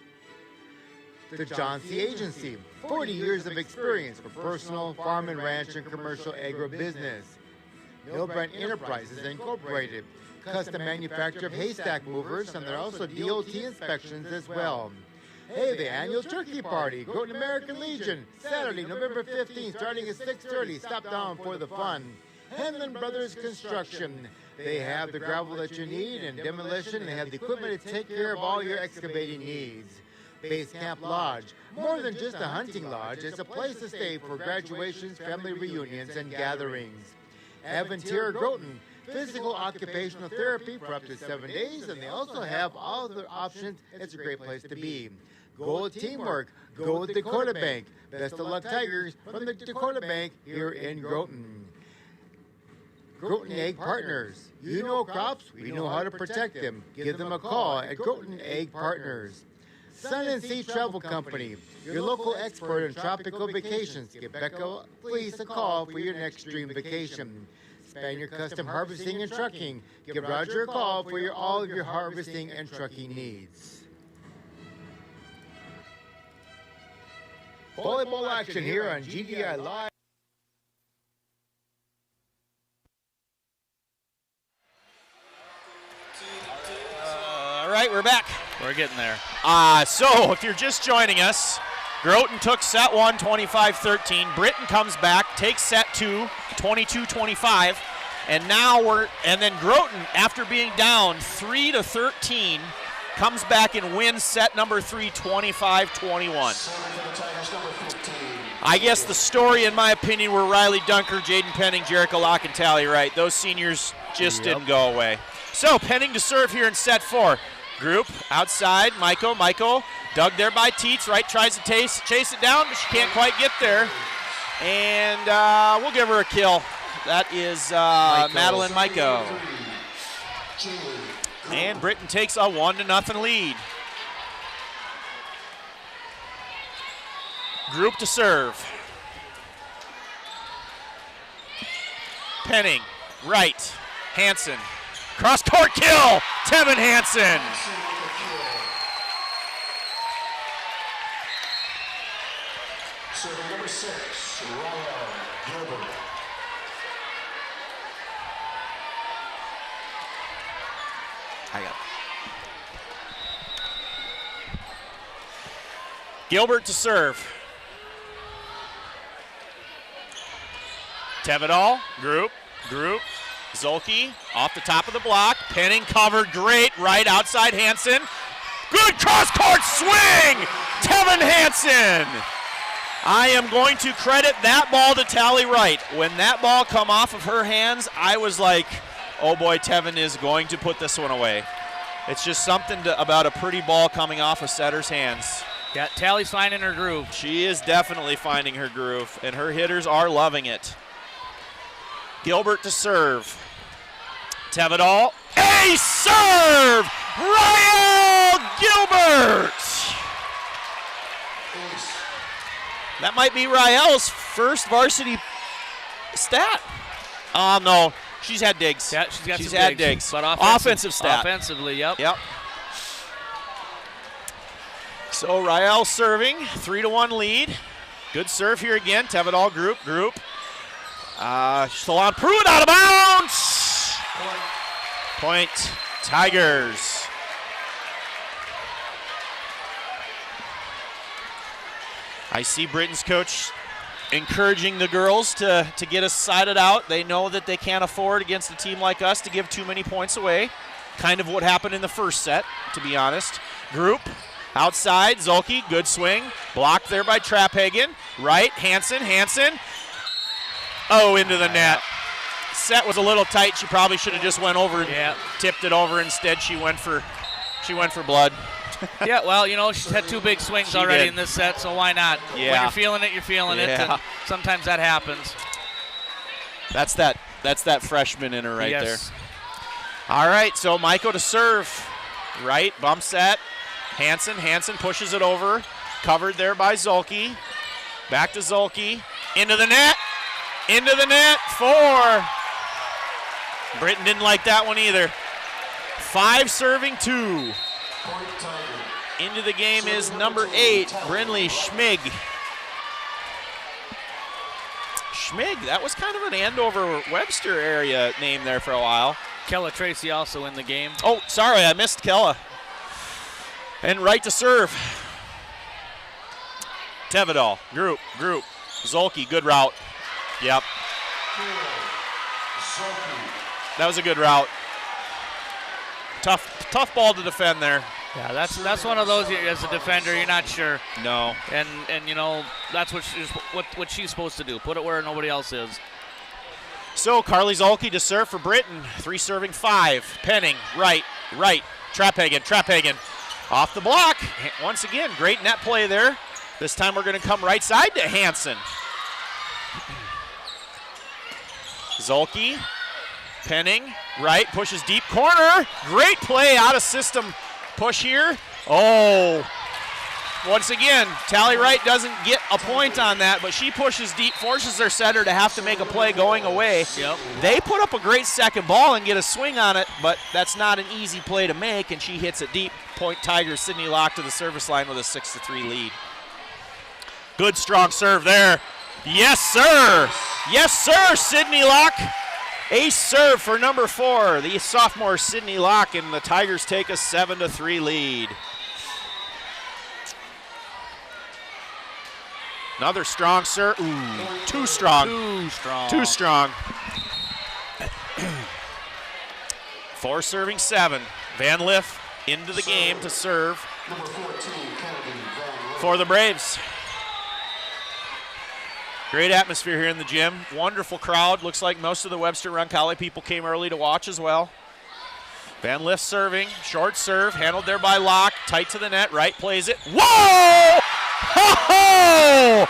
The John C. Agency, 40 years of experience for personal, farm and ranch, and commercial agribusiness. Milbrand Enterprises Incorporated, custom manufacturer of haystack movers, and they're also DOT inspections as well. Hey, the annual turkey party, Groton American Legion, Saturday, November 15th, starting at 6:30. Stop down for the fun. Henlon Brothers Construction, they have the gravel that you need and demolition. They have the equipment to take care of all your excavating needs. Base Camp Lodge, more than just a hunting lodge, it's a place to stay for graduations, family reunions, and gatherings. Aventura Groton, physical occupational therapy for up to 7 days, and they also have all the options. It's a great place to be. Go with teamwork. Go with Dakota Bank. Best of luck, Tigers, from the Dakota Bank here in Groton. Groton Egg Partners. You know crops, we know how to protect them. Give them a call at Groton Egg Partners. Sun and Sea Travel Company, your local expert in tropical vacations. Give Becca Fleece a call for your next dream vacation. Spanier Custom Harvesting and Trucking. Give Roger a call for all of your harvesting and trucking needs. Volleyball action here on GDI Live. All right, we're back. We're getting there. So if you're just joining us, Groton took set 1, 25-13. Britton comes back, takes set 2, 22-25. And then Groton, after being down 3-13, comes back and wins set number 3, 25-21. I guess the story, in my opinion, were Riley Dunker, Jaden Penning, Jericho Locke, and Tally Wright. Those seniors just didn't go away. So Penning to serve here in set 4. Group outside, Michael, dug there by Teets. Wright tries to chase it down, but she can't quite get there. And we'll give her a kill. That is Madeline Michael. And Britton takes a 1-0 lead. Group to serve. Penning, Wright, Hansen. Cross-court kill, Tevin Hansen. Serving number 6, Ryan Gilbert. I got it. Gilbert to serve. Tevedal, group. Zolke off the top of the block. Penning covered great. Right outside Hansen. Good cross-court swing! Tevin Hansen. I am going to credit that ball to Tally Wright. When that ball come off of her hands, I was like, oh boy, Tevin is going to put this one away. It's just something about a pretty ball coming off a setter's hands. Yeah, Tally's finding her groove. She is definitely finding her groove, and her hitters are loving it. Gilbert to serve. Tevidal, a serve! Rael Gilbert! That might be Rael's first varsity stat. No, she's had digs. Yeah, she's had digs. But offensive stat. Offensively, yep. Yep. So Rael serving, 3-1 lead. Good serve here again. Tevidal group. Salon Pruitt out of bounds. Point Tigers. I see Britton's coach encouraging the girls to get us sided out. They know that they can't afford against a team like us to give too many points away. Kind of what happened in the first set, to be honest. Group. Outside, Zolke, good swing. Blocked there by Trapphagen. Right, Hansen. Oh, into the net. Set was a little tight. She probably should have just went over and tipped it over. Instead, she went for blood. Yeah, well, she's had 2 big swings already in this set, so why not? Yeah. When you're feeling it, you're feeling it, and sometimes that happens. That's that freshman in her right there. Yes. All right, so Maiko to serve. Right, bump set. Hansen pushes it over. Covered there by Zolke. Back to Zolke. Into the net. 4. Britton didn't like that one either. 5 serving 2. Into the game is number 8, Brinley Schmig. That was kind of an Andover-Webster area name there for a while. Kella Tracy also in the game. Oh, sorry, I missed Kella. And right to serve. Tevidal, group. Zolke, good route. Yep. That was a good route. Tough ball to defend there. Yeah, that's one of those, as a defender, you're not sure. No. And that's what she's supposed to do. Put it where nobody else is. So Carly Zolke to serve for Britton. 3 serving 5. Penning, right. Trapphagen. Off the block. Once again, great net play there. This time we're going to come right side to Hansen. Zolke, Penning, right, pushes deep corner. Great play out of system push here. Oh, once again, Tally Wright doesn't get a point on that, but she pushes deep, forces their setter to have to make a play going away. Yep. They put up a great second ball and get a swing on it, but that's not an easy play to make, and she hits it deep. Point Tigers, Sydney Locke to the service line with a 6-3 lead. Good strong serve there. Yes, sir. Sydney Locke. Ace serve for number 4, the sophomore Sydney Locke, and the Tigers take a 7-3 lead. Another strong serve. Ooh, too strong. 4 serving 7. Van Liff into the game to serve for the Braves. Great atmosphere here in the gym. Wonderful crowd. Looks like most of the Webster Roncalli people came early to watch as well. Van Liff serving. Short serve. Handled there by Locke. Tight to the net. Right plays it. Whoa! Ho-ho!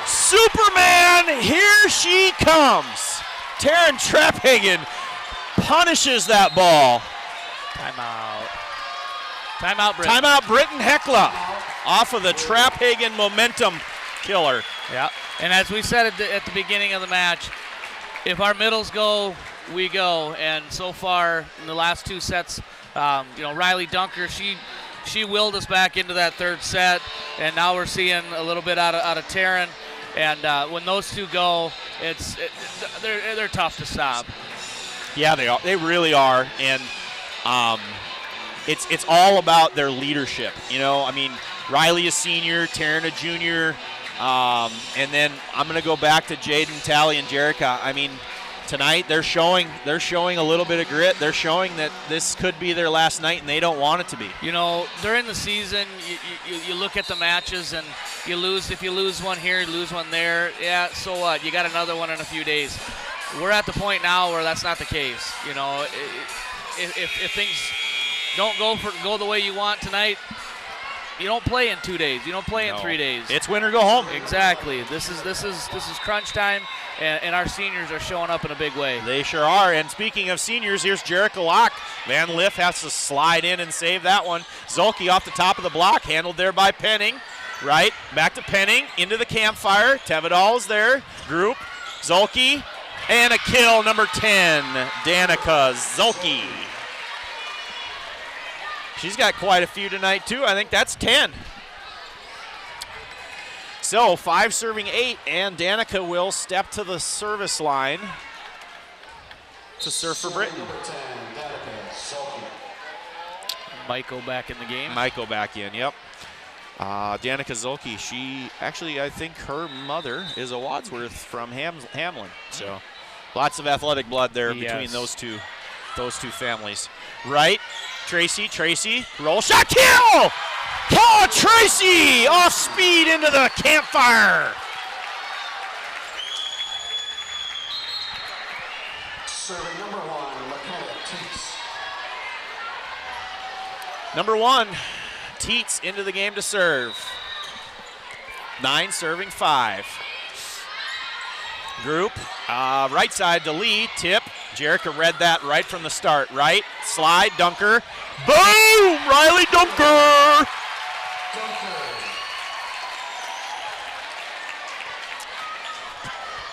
Superman, here she comes. Taryn Trapphagen punishes that ball. Timeout, Britton. Timeout, Britton-Hecla off of the Trapphagen momentum killer. Yeah, and as we said at the beginning of the match, if our middles go, we go. And so far in the last 2 sets, Riley Dunker, she willed us back into that 3rd set, and now we're seeing a little bit out of Taryn. And when those 2 go, they're tough to stop. Yeah, they are. They really are, and it's all about their leadership. Riley a senior, Taryn a junior. And then I'm going to go back to Jaden, Tally, and Jerica. Tonight they're showing a little bit of grit. They're showing that this could be their last night, and they don't want it to be. During the season, you look at the matches, and you lose. If you lose one here, you lose one there. Yeah, so what? You got another one in a few days. We're at the point now where that's not the case. If things don't go the way you want tonight, play in 2 days. You don't play in 3 days. It's win or go home. Exactly. This is crunch time, and our seniors are showing up in a big way. They sure are. And speaking of seniors, here's Jerica Locke. Van Liff has to slide in and save that one. Zolke off the top of the block, handled there by Penning. Right, back to Penning, into the campfire. Tevedal's there. Group, Zolke, and a kill, number 10, Danica Zolke. She's got quite a few tonight, too. I think that's 10. So 5 serving 8, and Danica will step to the service line to serve for Britton. Michael back in the game. Michael back in, yep. Danica Zolke, she actually, I think her mother is a Wadsworth from Hamlin. So lots of athletic blood there between those two families. Right, Tracy, roll shot, kill! Oh, Tracy off speed into the campfire. Serving number 1, McKenna Teets. Number 1, Teets into the game to serve. 9 serving 5. Group, right side to Lee, tip. Jerica read that right from the start. Right, slide, dunker. Boom! Riley Dunker!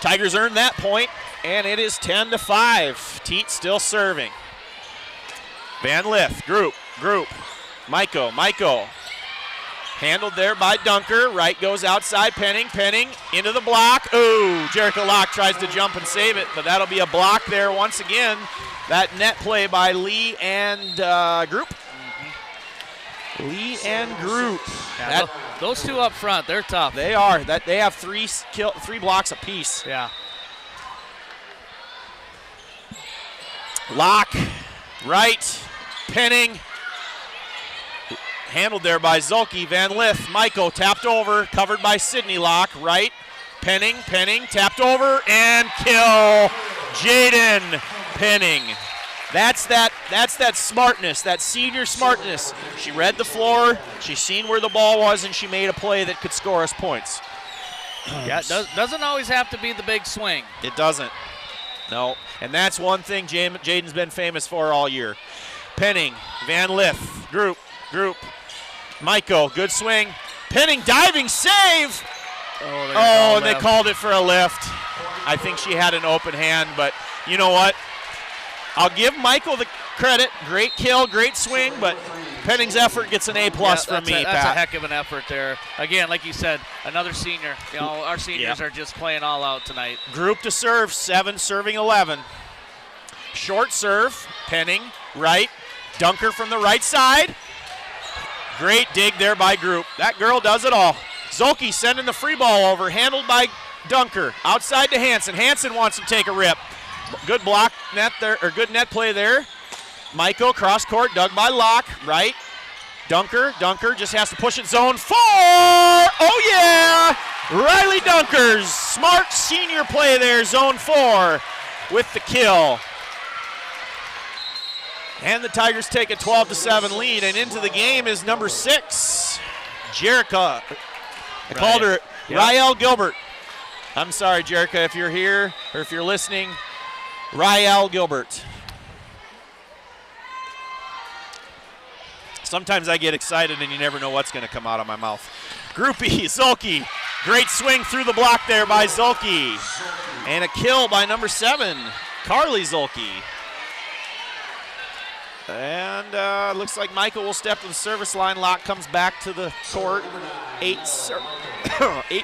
Tigers earned that point, and it is 10-5. Teets still serving. Van Liff, group. Maiko. Handled there by Dunker. Right goes outside, Penning into the block. Ooh, Jerica Locke tries to jump and save it, but that'll be a block there once again. That net play by Lee and Group. Lee and Group. Yeah, those two up front, they're tough. They are. They have three blocks apiece. Yeah. Locke, right, Penning. Handled there by Zolke. Van Liff, Michael tapped over, covered by Sydney Locke. Right, Penning, tapped over, and kill. Jaden Penning. That's that smartness, that senior smartness. She read the floor, she seen where the ball was, and she made a play that could score us points. Yeah, it doesn't always have to be the big swing. It doesn't. No, and that's one thing Jaden's been famous for all year. Penning, Van Liff, group. Michael, good swing. Penning, diving save. Oh, and they called it for a lift. I think she had an open hand, but you know what? I'll give Michael the credit. Great kill, great swing, but Penning's effort gets an A+ from me, Pat. That's a heck of an effort there. Again, like you said, another senior. You know, our seniors are just playing all out tonight. Group to serve, 7 serving 11. Short serve, Penning, right. Dunker from the right side. Great dig there by Group. That girl does it all. Zolke sending the free ball over, handled by Dunker. Outside to Hansen. Hansen wants to take a rip. Good block net there, or good net play there. Michael cross court, dug by Locke, right. Dunker just has to push it zone 4. Oh yeah! Riley Dunker's smart senior play there, zone 4 with the kill. And the Tigers take a 12-7 lead, and into the game is number 6, Jerica. I called her Rael Gilbert. I'm sorry, Jerica, if you're here or if you're listening. Rael Gilbert. Sometimes I get excited and you never know what's going to come out of my mouth. Groupie, Zolke. Great swing through the block there by Zolke. And a kill by number 7, Carly Zolke. And looks like Michael will step to the service line. Locke comes back to the court. 8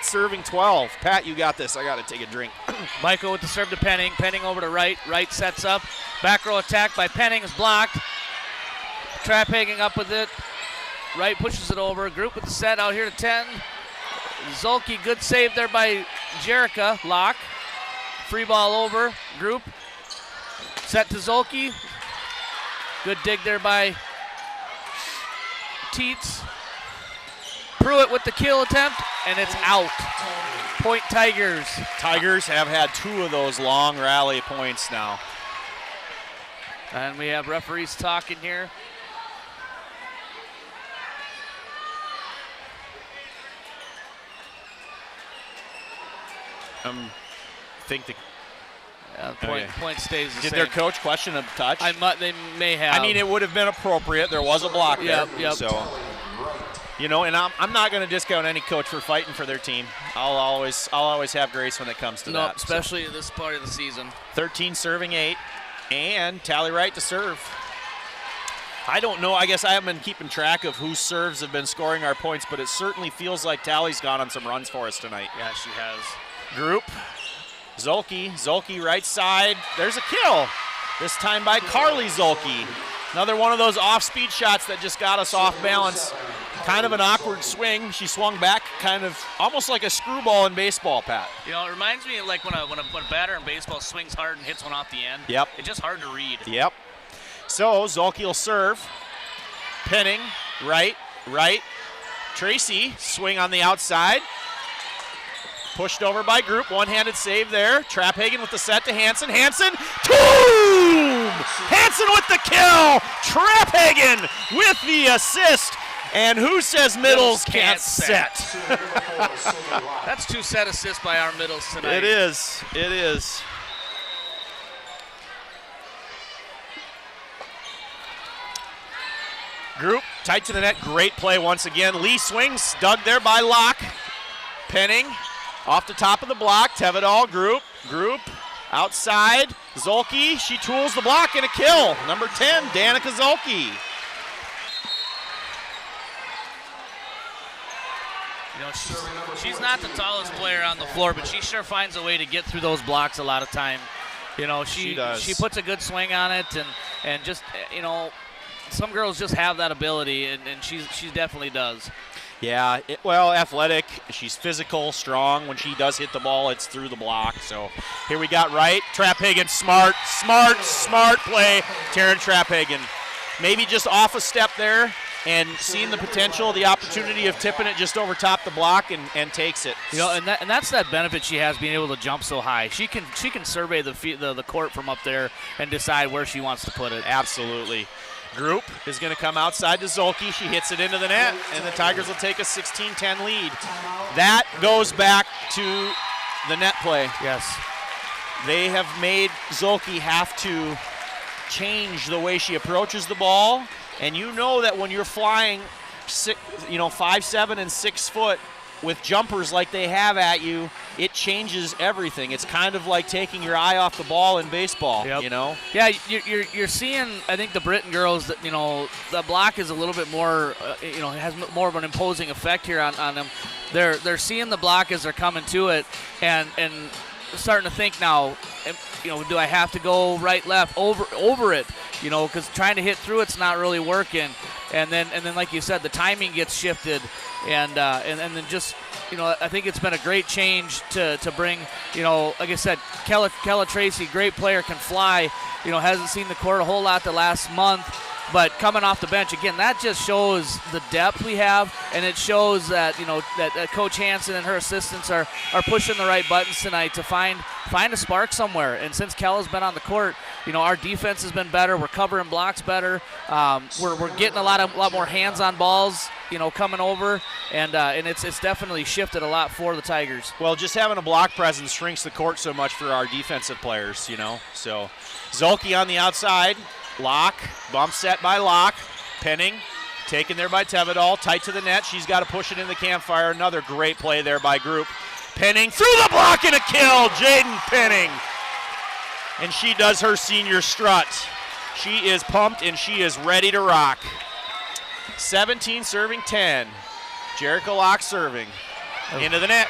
serving 12. Pat, you got this. I got to take a drink. Michael with the serve to Penning. Penning over to right. Right sets up. Back row attack by Penning is blocked. Trap hanging up with it. Right pushes it over. Group with the set out here to 10. Zolke, good save there by Jerica. Locke. Free ball over. Group. Set to Zolke. Good dig there by Teets. Pruitt with the kill attempt, and it's out. Point Tigers. Tigers have had 2 of those long rally points now. And we have referees talking here. think the Point stays the Did same. their coach question a touch? They may have. I mean, it would have been appropriate. There was a block there. Yep. So, and I'm not going to discount any coach for fighting for their team. I'll always have grace when it comes to that. Especially this part of the season. 13 serving 8, and Tally Wright to serve. I don't know. I guess I haven't been keeping track of whose serves have been scoring our points, but it certainly feels like Tally's gone on some runs for us tonight. Yeah, she has. Group. Zolke right side. There's a kill. This time by Carly Zolke. Another one of those off-speed shots that just got us off balance. Kind of an awkward swing. She swung back kind of almost like a screwball in baseball, Pat. It reminds me of like when a batter in baseball swings hard and hits one off the end. Yep. It's just hard to read. Yep. So Zolke will serve. Pinning, right. Tracy, swing on the outside. Pushed over by Group, one-handed save there. Traphagen with the set to Hansen. Boom! Hansen with the kill! Traphagen with the assist. And who says middles can't set? That's 2 set assists by our middles tonight. It is. Group, tight to the net, great play once again. Lee swings, dug there by Locke. Penning, off the top of the block, Tevedal, Group, outside, Zolke, she tools the block and a kill. Number 10, Danica Zolke. She's not the tallest player on the floor, but she sure finds a way to get through those blocks a lot of time. She does. She puts a good swing on it, and just, some girls just have that ability, and she definitely does. Yeah, athletic. She's physical, strong. When she does hit the ball, it's through the block. So here we got Wright. Traphagen, smart play. Taryn Traphagen. Maybe just off a step there and seeing the potential, the opportunity of tipping it just over top the block and takes it. And that's that benefit she has, being able to jump so high. She can survey the court from up there and decide where she wants to put it. Absolutely. Group is going to come outside to Zolke. She hits it into the net, and the Tigers will take a 16-10 lead. That goes back to the net play. Yes. They have made Zolke have to change the way she approaches the ball, and you know that when you're flying 5'7" and 6 foot with jumpers like they have at you, it changes everything. It's kind of like taking your eye off the ball in baseball, Yeah, you're seeing, I think, the Britton girls, that the block is a little bit more, has more of an imposing effect here on them. They're seeing the block as they're coming to it, and starting to think now, do I have to go right, left, over it? Because trying to hit through it's not really working. And then like you said, the timing gets shifted, and then just, I think it's been a great change to bring, like I said, Kella Tracy, great player, can fly, hasn't seen the court a whole lot the last month, but coming off the bench, again, that just shows the depth we have, and it shows that, that Coach Hansen and her assistants are pushing the right buttons tonight to find a spark somewhere. And since Kella's been on the court, our defense has been better. We're covering blocks better. We're getting a lot more hands on balls, coming over, and it's definitely shifted a lot for the Tigers. Well, just having a block presence shrinks the court so much for our defensive players, So Zolke on the outside. Locke, bump set by Locke. Penning, taken there by Tevedal, tight to the net. She's got to push it in the campfire. Another great play there by Group. Penning through the block and a kill. Jaden Penning. And she does her senior strut. She is pumped and she is ready to rock. 17 serving 10. Jerica Locke serving. Into the net.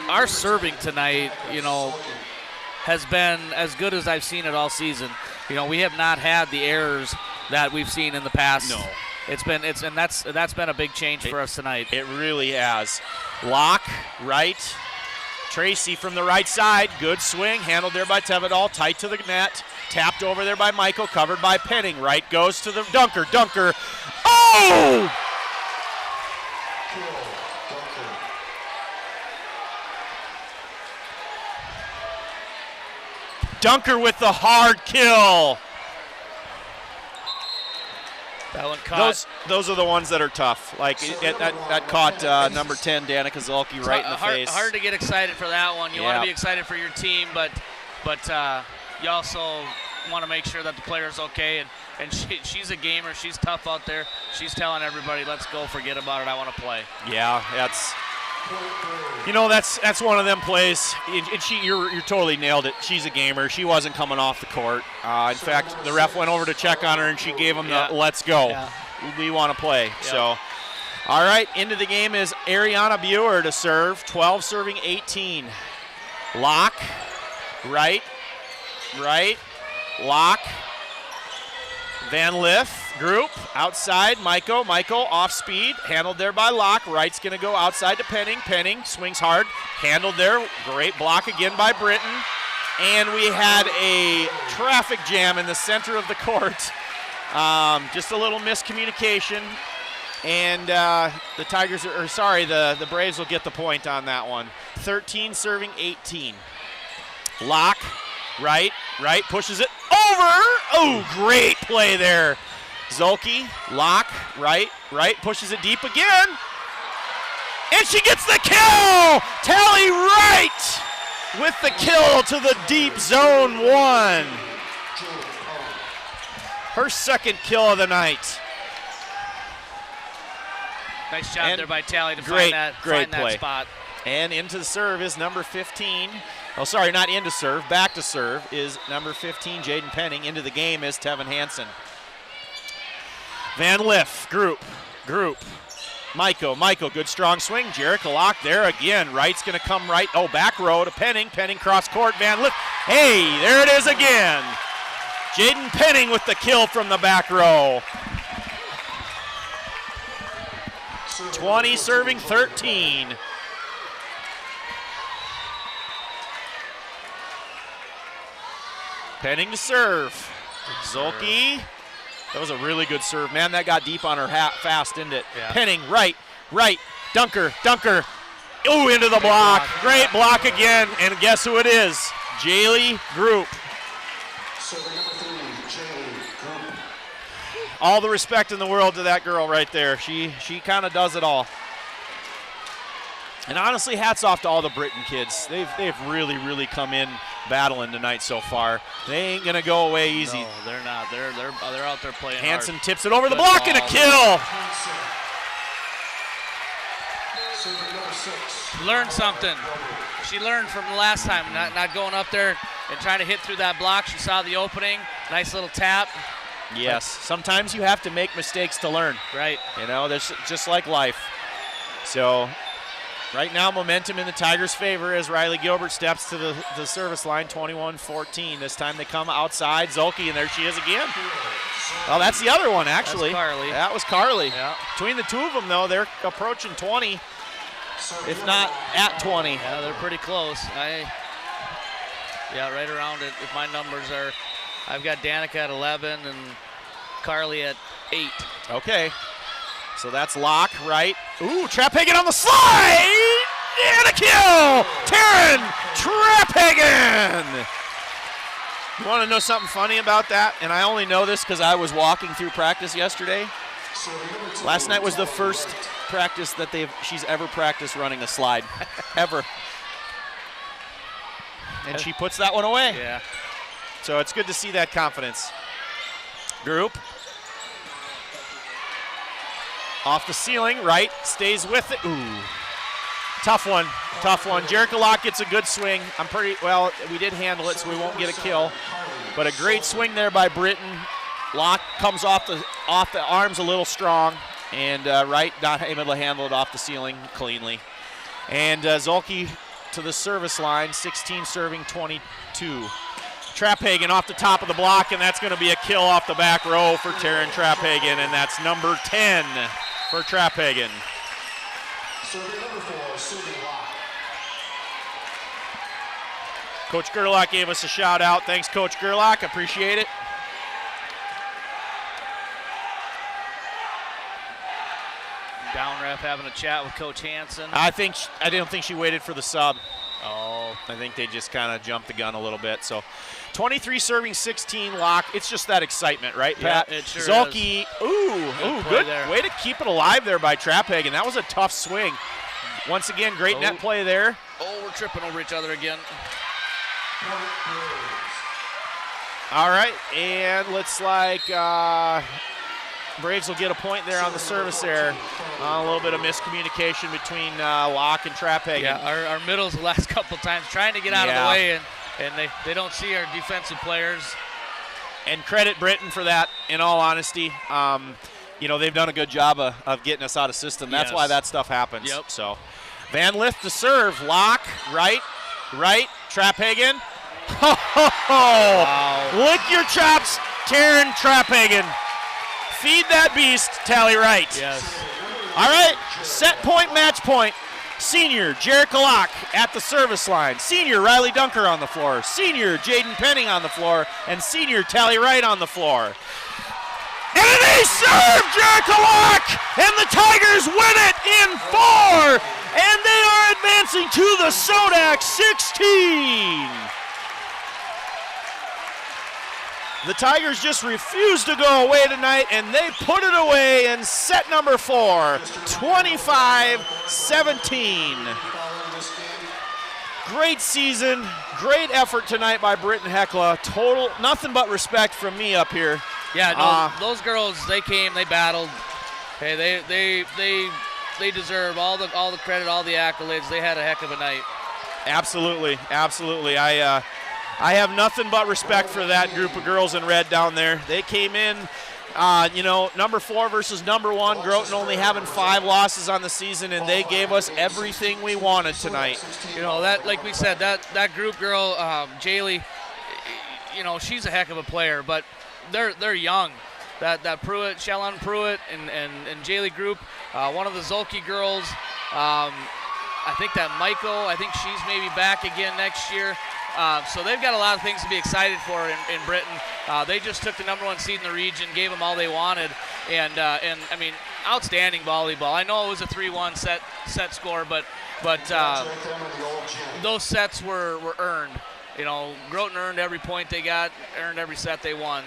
Our serving tonight, has been as good as I've seen it all season. We have not had the errors that we've seen in the past. No. That's been a big change for us tonight. It really has. Locke, right. Tracy from the right side. Good swing, handled there by Tevedal, tight to the net. Tapped over there by Michael, covered by Penning. Right goes to the Dunker. Oh! Dunker with the hard kill. That one caught. Those are the ones that are tough. Like that caught number 10, Danica Zulke, right in the face. Hard to get excited for that one. You want to be excited for your team, but you also want to make sure that the player's okay. And she's a gamer. She's tough out there. She's telling everybody, let's go, forget about it, I want to play. Yeah, that's one of them plays. And you're totally nailed it. She's a gamer. She wasn't coming off the court. In fact, the ref went over to check on her, and she gave him the let's go. Yeah. We want to play. Yeah. So, all right, into the game is Ariana Buer to serve. 12 serving 18. Lock, right, lock. Van Liff, group, outside, Maiko off speed, handled there by Locke. Wright's going to go outside to Penning. Penning swings hard, handled there. Great block again by Britton. And we had a traffic jam in the center of the court. Just a little miscommunication. And the Braves will get the point on that one. 13 serving 18. Locke. Right, pushes it over. Oh, great play there. Zulke, Lock, right, pushes it deep again. And she gets the kill! Tally Wright with the kill to the deep zone 1. Her second kill of the night. Nice job there by Tally to find that spot. And into the serve is number 15. Oh, sorry, not into serve. Back to serve is number 15, Jaden Penning. Into the game is Tevin Hansen. Van Liff, group. Maiko, good strong swing. Jerica Locke there again. Wright's going to come right. Oh, back row to Penning. Penning cross court. Van Liff. Hey, there it is again. Jaden Penning with the kill from the back row. 20 serving 13. Penning to serve. Zulke. That was a really good serve. Man, that got deep on her fast, didn't it? Yeah. Penning, right. Dunker. Ooh, into the block. Great block again. And guess who it is? Jaylee Group. All the respect in the world to that girl right there. She kind of does it all. And honestly, hats off to all the Britton kids. They've really come in battling tonight so far. They ain't gonna go away easy. No, they're not. They're out there playing Hansen hard. tips it over the block and a kill. Learned something. She learned from the last time, not going up there and trying to hit through that block. She saw the opening. Nice little tap. Yes. Sometimes you have to make mistakes to learn. Right. That's just like life. So. Right now, momentum in the Tigers' favor as Riley Gilbert steps to the service line, 21-14. This time they come outside. Zulke, and there she is again. Well, that's the other one, actually. That's Carly. That was Carly. Yeah. Between the two of them, though, they're approaching 20, if not at 20. Yeah, they're pretty close. Right around it. If my numbers are, I've got Danica at 11 and Carly at 8. Okay. So that's Locke, right. Ooh, Traphagen on the slide! And a kill! Taryn Traphagen! You want to know something funny about that? And I only know this because I was walking through practice yesterday. Last night was the first practice that she's ever practiced running a slide, ever. And she puts that one away. Yeah. So it's good to see that confidence. Group. Off the ceiling, right, stays with it. Ooh, tough one. Jerica Locke gets a good swing. We did handle it, so we won't get a kill. But a great swing there by Britton. Locke comes off the arms a little strong, and Wright not able to handle it off the ceiling cleanly. And Zulke to the service line, 16 serving 22. Traphagen off the top of the block, and that's going to be a kill off the back row for Taryn Traphagen, and that's number 10 for Traphagen. Coach Gerlach gave us a shout out. Thanks, Coach Gerlach. Appreciate it. Down ref having a chat with Coach Hansen. I don't think she waited for the sub. Oh. I think they just kind of jumped the gun a little bit. So 23 serving, 16 Locke. It's just that excitement, right, Pat? Yeah, it sure Zolke, is. Good there. way to keep it alive there by Trapphagen. That was a tough swing. Once again, great net play there. Oh, we're tripping over each other again. All right, and looks like Braves will get a point there on the service there. A little bit of miscommunication between Locke and Trapphagen. Yeah, our middles the last couple times trying to get out of the way, and they don't see our defensive players. And credit Britton for that, in all honesty. They've done a good job of getting us out of system. That's why that stuff happens. Yep. So Van Lith to serve. Locke, right, Trapphagen. Wow. Lick your chops, Taryn Trapphagen. Feed that beast, Tally Wright. Yes. All right, set point, match point. Senior Jerica Locke at the service line. Senior Riley Dunker on the floor. Senior Jaden Penning on the floor. And senior Tally Wright on the floor. And they serve Jerica Locke, and the Tigers win it in 4. And they are advancing to the Sodak 16. The Tigers just refuse to go away tonight, and they put it away in set number 4, 25-17. Great season, great effort tonight by Britton-Hecla. Total, nothing but respect from me up here. Yeah, no, those girls, they came, they battled. Hey, they deserve all the credit, all the accolades. They had a heck of a night. Absolutely. I have nothing but respect for that group of girls in red down there. They came in, number 4 versus number 1. Groton only having 5 losses on the season, and they gave us everything we wanted tonight. That, like we said, that group girl, Jaylee, she's a heck of a player, but they're young. That Pruitt, Shallon Pruitt, and Jaylee group, one of the Zolke girls, I think that Michael, I think she's maybe back again next year. So they've got a lot of things to be excited for in Britton. They just took the number 1 seed in the region, gave them all they wanted, and I mean, outstanding volleyball. I know it was a 3-1 set score, but those sets were earned. Groton earned every point they got, earned every set they won.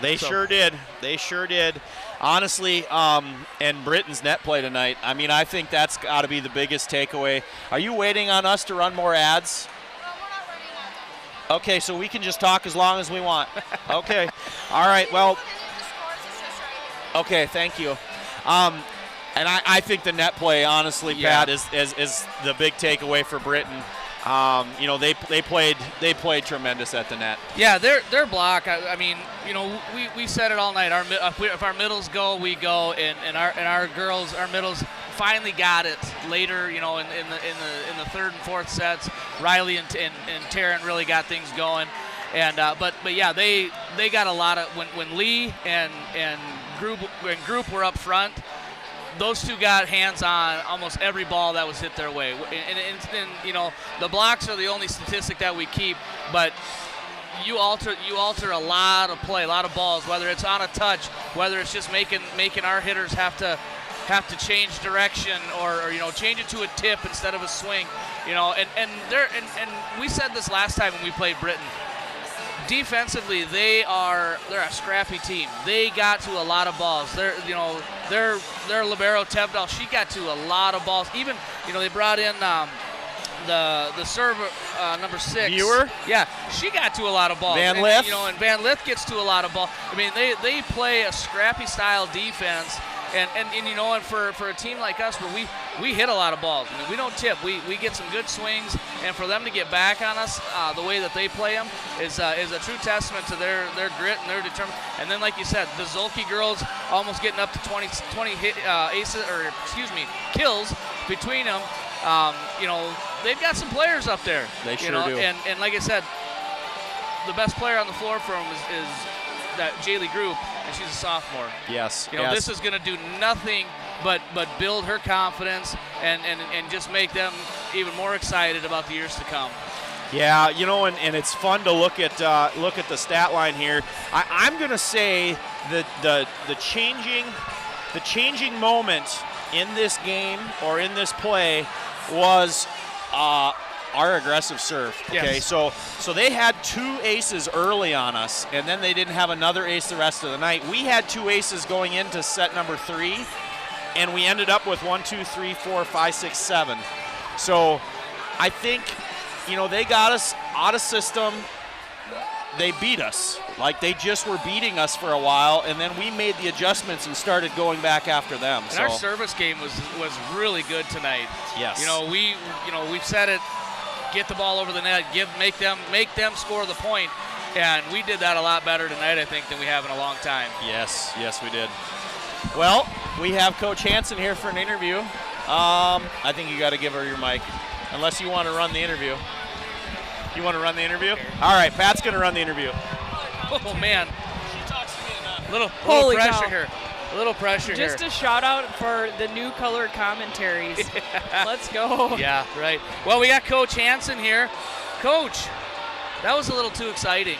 They sure did. They sure did. Honestly, and Britton's net play tonight, I mean, I think that's got to be the biggest takeaway. Are you waiting on us to run more ads? Okay, so we can just talk as long as we want. Okay. All right, well. Okay, thank you. And I think the net play, honestly, Pat, is the big takeaway for Britton. They played tremendous at the net. Yeah, their block. I mean, we said it all night. If our middles go, we go, and our girls, our middles finally got it later. In the third and fourth sets, Riley and Taryn really got things going. And but yeah, they got a lot of when Lee and group were up front. Those two got hands on almost every ball that was hit their way. And the blocks are the only statistic that we keep, but you alter a lot of play, a lot of balls, whether it's on a touch, whether it's just making our hitters have to change direction or change it to a tip instead of a swing. And we said this last time when we played Britton. Defensively, they're a scrappy team. They got to a lot of balls. Their libero Tevdal, she got to a lot of balls. Even they brought in the server number 6. Viewer? Yeah, she got to a lot of balls. Van Lith? And Van Lith gets to a lot of balls. I mean, they play a scrappy style defense. And for a team like us where we hit a lot of balls. I mean, we don't tip. We get some good swings, and for them to get back on us the way that they play them is a true testament to their grit and their determination. And then, like you said, the Zolke girls almost getting up to 20 hit, kills between them. They've got some players up there. They sure do. And like I said, the best player on the floor for them is that Jaylee group, and she's a sophomore. Yes. This is going to do nothing but build her confidence and just make them even more excited about the years to come. Yeah, and it's fun to look at the stat line here. I'm going to say that the changing moment in this game or in this play was our aggressive serve. Okay, Yes. so they had 2 aces early on us, and then they didn't have another ace the rest of the night. We had 2 aces going into set number 3, and we ended up with 1, 2, 3, 4, 5, 6, 7. So I think, they got us out of system. They beat us. Like, they just were beating us for a while, and then we made the adjustments and started going back after them. And our service game was really good tonight. Yes. We've said it, get the ball over the net, make them score the point, and we did that a lot better tonight, I think, than we have in a long time. Yes, we did. Well, we have Coach Hansen here for an interview. I think you got to give her your mic, unless you want to run the interview. You want to run the interview? All right, Pat's going to run the interview. Oh, man. She talks to me enough. Little Holy pressure cow. here. A little pressure here. Just a shout out for the new color commentaries. Let's go. Yeah, right. Well, we got Coach Hansen here. Coach, that was a little too exciting.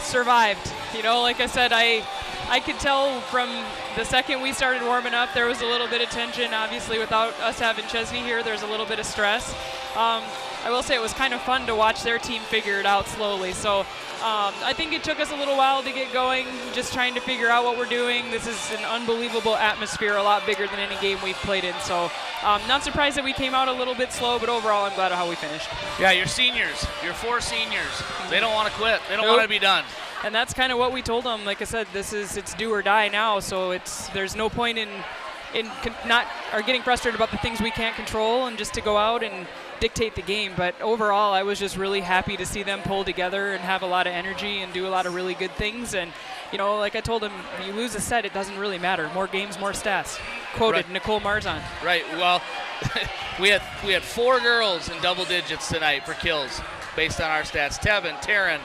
Survived. Like I said, I could tell from the second we started warming up, there was a little bit of tension. Obviously, without us having Chesney here, there's a little bit of stress. I will say it was kind of fun to watch their team figure it out slowly. So I think it took us a little while to get going, just trying to figure out what we're doing. This is an unbelievable atmosphere, a lot bigger than any game we've played in. So not surprised that we came out a little bit slow, but overall I'm glad of how we finished. Yeah, you're seniors. You're 4 seniors. They don't want to quit. They don't Nope. want to be done. And that's kind of what we told them. Like I said, it's do or die now. So there's no point in not or getting frustrated about the things we can't control, and just to go out and dictate the game. But overall, I was just really happy to see them pull together and have a lot of energy and do a lot of really good things. And like I told them, you lose a set, it doesn't really matter. More games, more stats. Quoted Right. Nicole Marzon. Right. Well, we had 4 girls in double digits tonight for kills, based on our stats. Tevin, Taryn,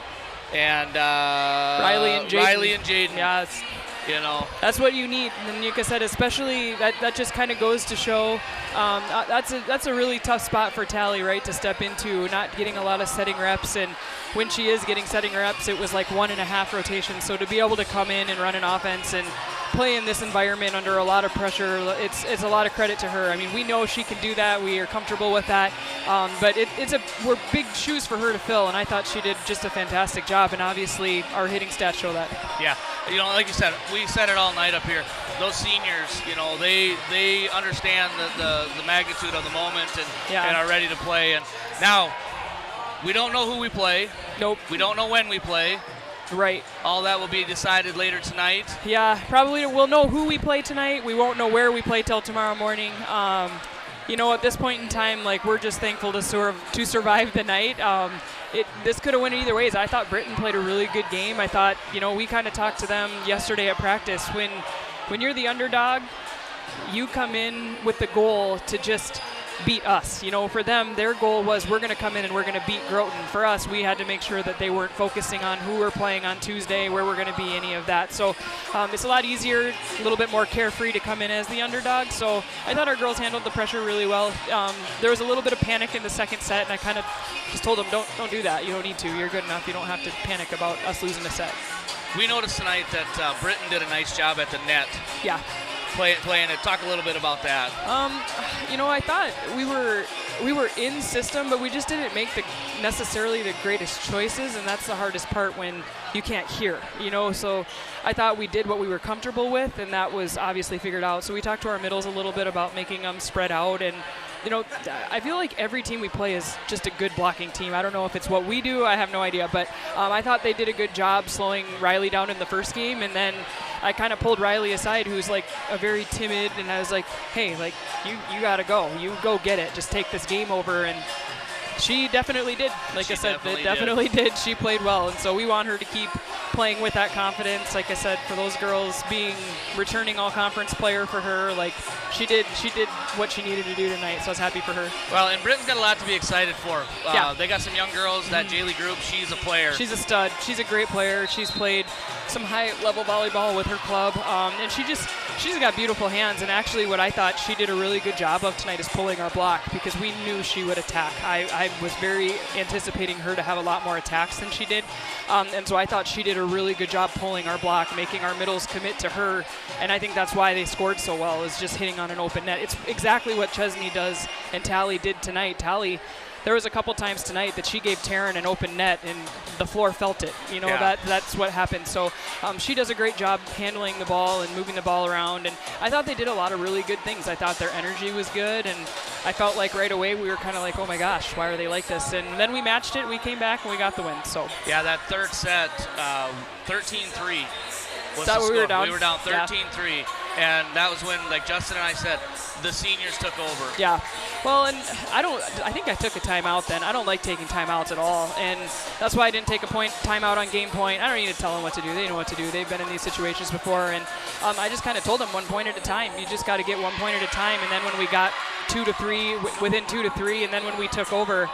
and Riley and Jaden. Yeah, that's what you need. And like I said, especially that just kind of goes to show that's a really tough spot for Tally, right, to step into, not getting a lot of setting reps. And when she is getting setting reps, it was like 1.5 rotations. So to be able to come in and run an offense and play in this environment under a lot of pressure, it's a lot of credit to her. I mean, we know she can do that. We are comfortable with that. But we're big shoes for her to fill, and I thought she did just a fantastic job. And obviously, our hitting stats show that. Yeah, like you said, we said it all night up here. Those seniors, they understand the magnitude of the moment and are ready to play. And now, we don't know who we play. Nope. We don't know when we play. Right. All that will be decided later tonight. Yeah, probably we'll know who we play tonight. We won't know where we play till tomorrow morning. At this point in time, we're just thankful to survive the night. This could have went either ways. I thought Britton played a really good game. I thought, we kind of talked to them yesterday at practice. When you're the underdog, you come in with the goal to just beat us. For them, their goal was we're going to come in and we're going to beat Groton. For us, we had to make sure that they weren't focusing on who we're playing on Tuesday, where we're going to be, any of that. So it's a lot easier, a little bit more carefree to come in as the underdog. So I thought our girls handled the pressure really well. There was a little bit of panic in the second set, and I kind of just told them, don't do that. You don't need to. You're good enough. You don't have to panic about us losing a set. We noticed tonight that Britton did a nice job at the net. Yeah. Playing it. Talk a little bit about that. I thought we were in system, but we just didn't make necessarily the greatest choices, and that's the hardest part when you can't hear. So I thought we did what we were comfortable with, and that was obviously figured out. So we talked to our middles a little bit about making them spread out, and I feel like every team we play is just a good blocking team. I don't know if it's what we do. I have no idea. But I thought they did a good job slowing Riley down in the first game. And then I kind of pulled Riley aside, who's a very timid. And I was like, hey, you got to go. You go get it. Just take this game over. And she definitely did. She definitely did. She played well. And so we want her to keep playing with that confidence. Like I said, for those girls, being returning all-conference player for her, she did what she needed to do tonight, so I was happy for her. Well, and Britton's got a lot to be excited for. Yeah. They got some young girls, that Jaylee group. She's a player. She's a stud. She's a great player. She's played some high-level volleyball with her club, and she's got beautiful hands. And actually what I thought she did a really good job of tonight is pulling our block, because we knew she would attack. I was very anticipating her to have a lot more attacks than she did, and so I thought she did a really good job pulling our block, making our middles commit to her, and I think that's why they scored so well, is just hitting on an open net. It's exactly what Chesney does and Tally did tonight. Tally there was a couple times tonight that she gave Taryn an open net and the floor felt it. You know, that's what happened. So she does a great job handling the ball and moving the ball around, and I thought they did a lot of really good things. I thought their energy was good, and I felt like right away we were kind of like, oh my gosh, why are they like this? And then we matched it, we came back, and we got the win. So yeah, that third set, 13-3. Is that what we were down? We were down 13-3, and that was when, like Justin and I said, the seniors took over. Yeah. Well, and I think I took a timeout then. I don't like taking timeouts at all, and that's why I didn't take a timeout on game point. I don't need to tell them what to do. They know what to do. They've been in these situations before, and I just kind of told them 1 point at a time. You just got to get 1 point at a time, and then when we got 2 to 3, within 2 to 3, and then when we took over,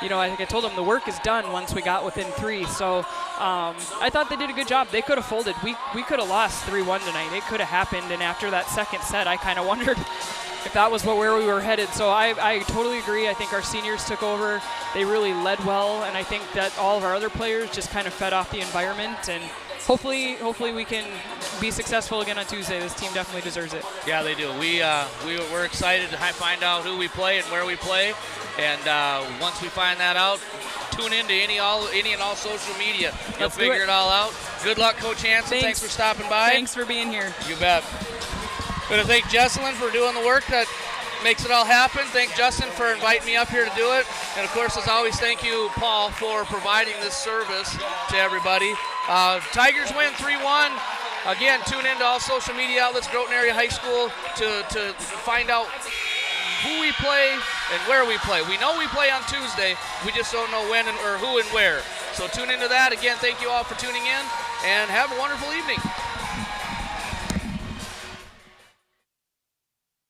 you know, I think I told them the work is done once we got within 3. So I thought they did a good job. They could have folded. We could have lost 3-1 tonight. It could have happened. And after that second set, I kind of wondered if that was where we were headed. So I totally agree. I think our seniors took over. They really led well. And I think that all of our other players just kind of fed off the environment. And hopefully we can be successful again on Tuesday. This team definitely deserves it. Yeah, they do. We're excited to find out who we play and where we play. And once we find that out, tune in to any and all social media. You'll figure it all out. Good luck, Coach Hansen. Thanks for stopping by. Thanks for being here. You bet. Going to thank Jesselyn for doing the work that makes it all happen. Thank Justin for inviting me up here to do it. And, of course, as always, thank you, Paul, for providing this service to everybody. Tigers win 3-1. Again, tune in to all social media outlets, Groton Area High School, to find out who we play and where we play. We know we play on Tuesday. We just don't know when or who and where. So tune into that. Again, thank you all for tuning in, and have a wonderful evening.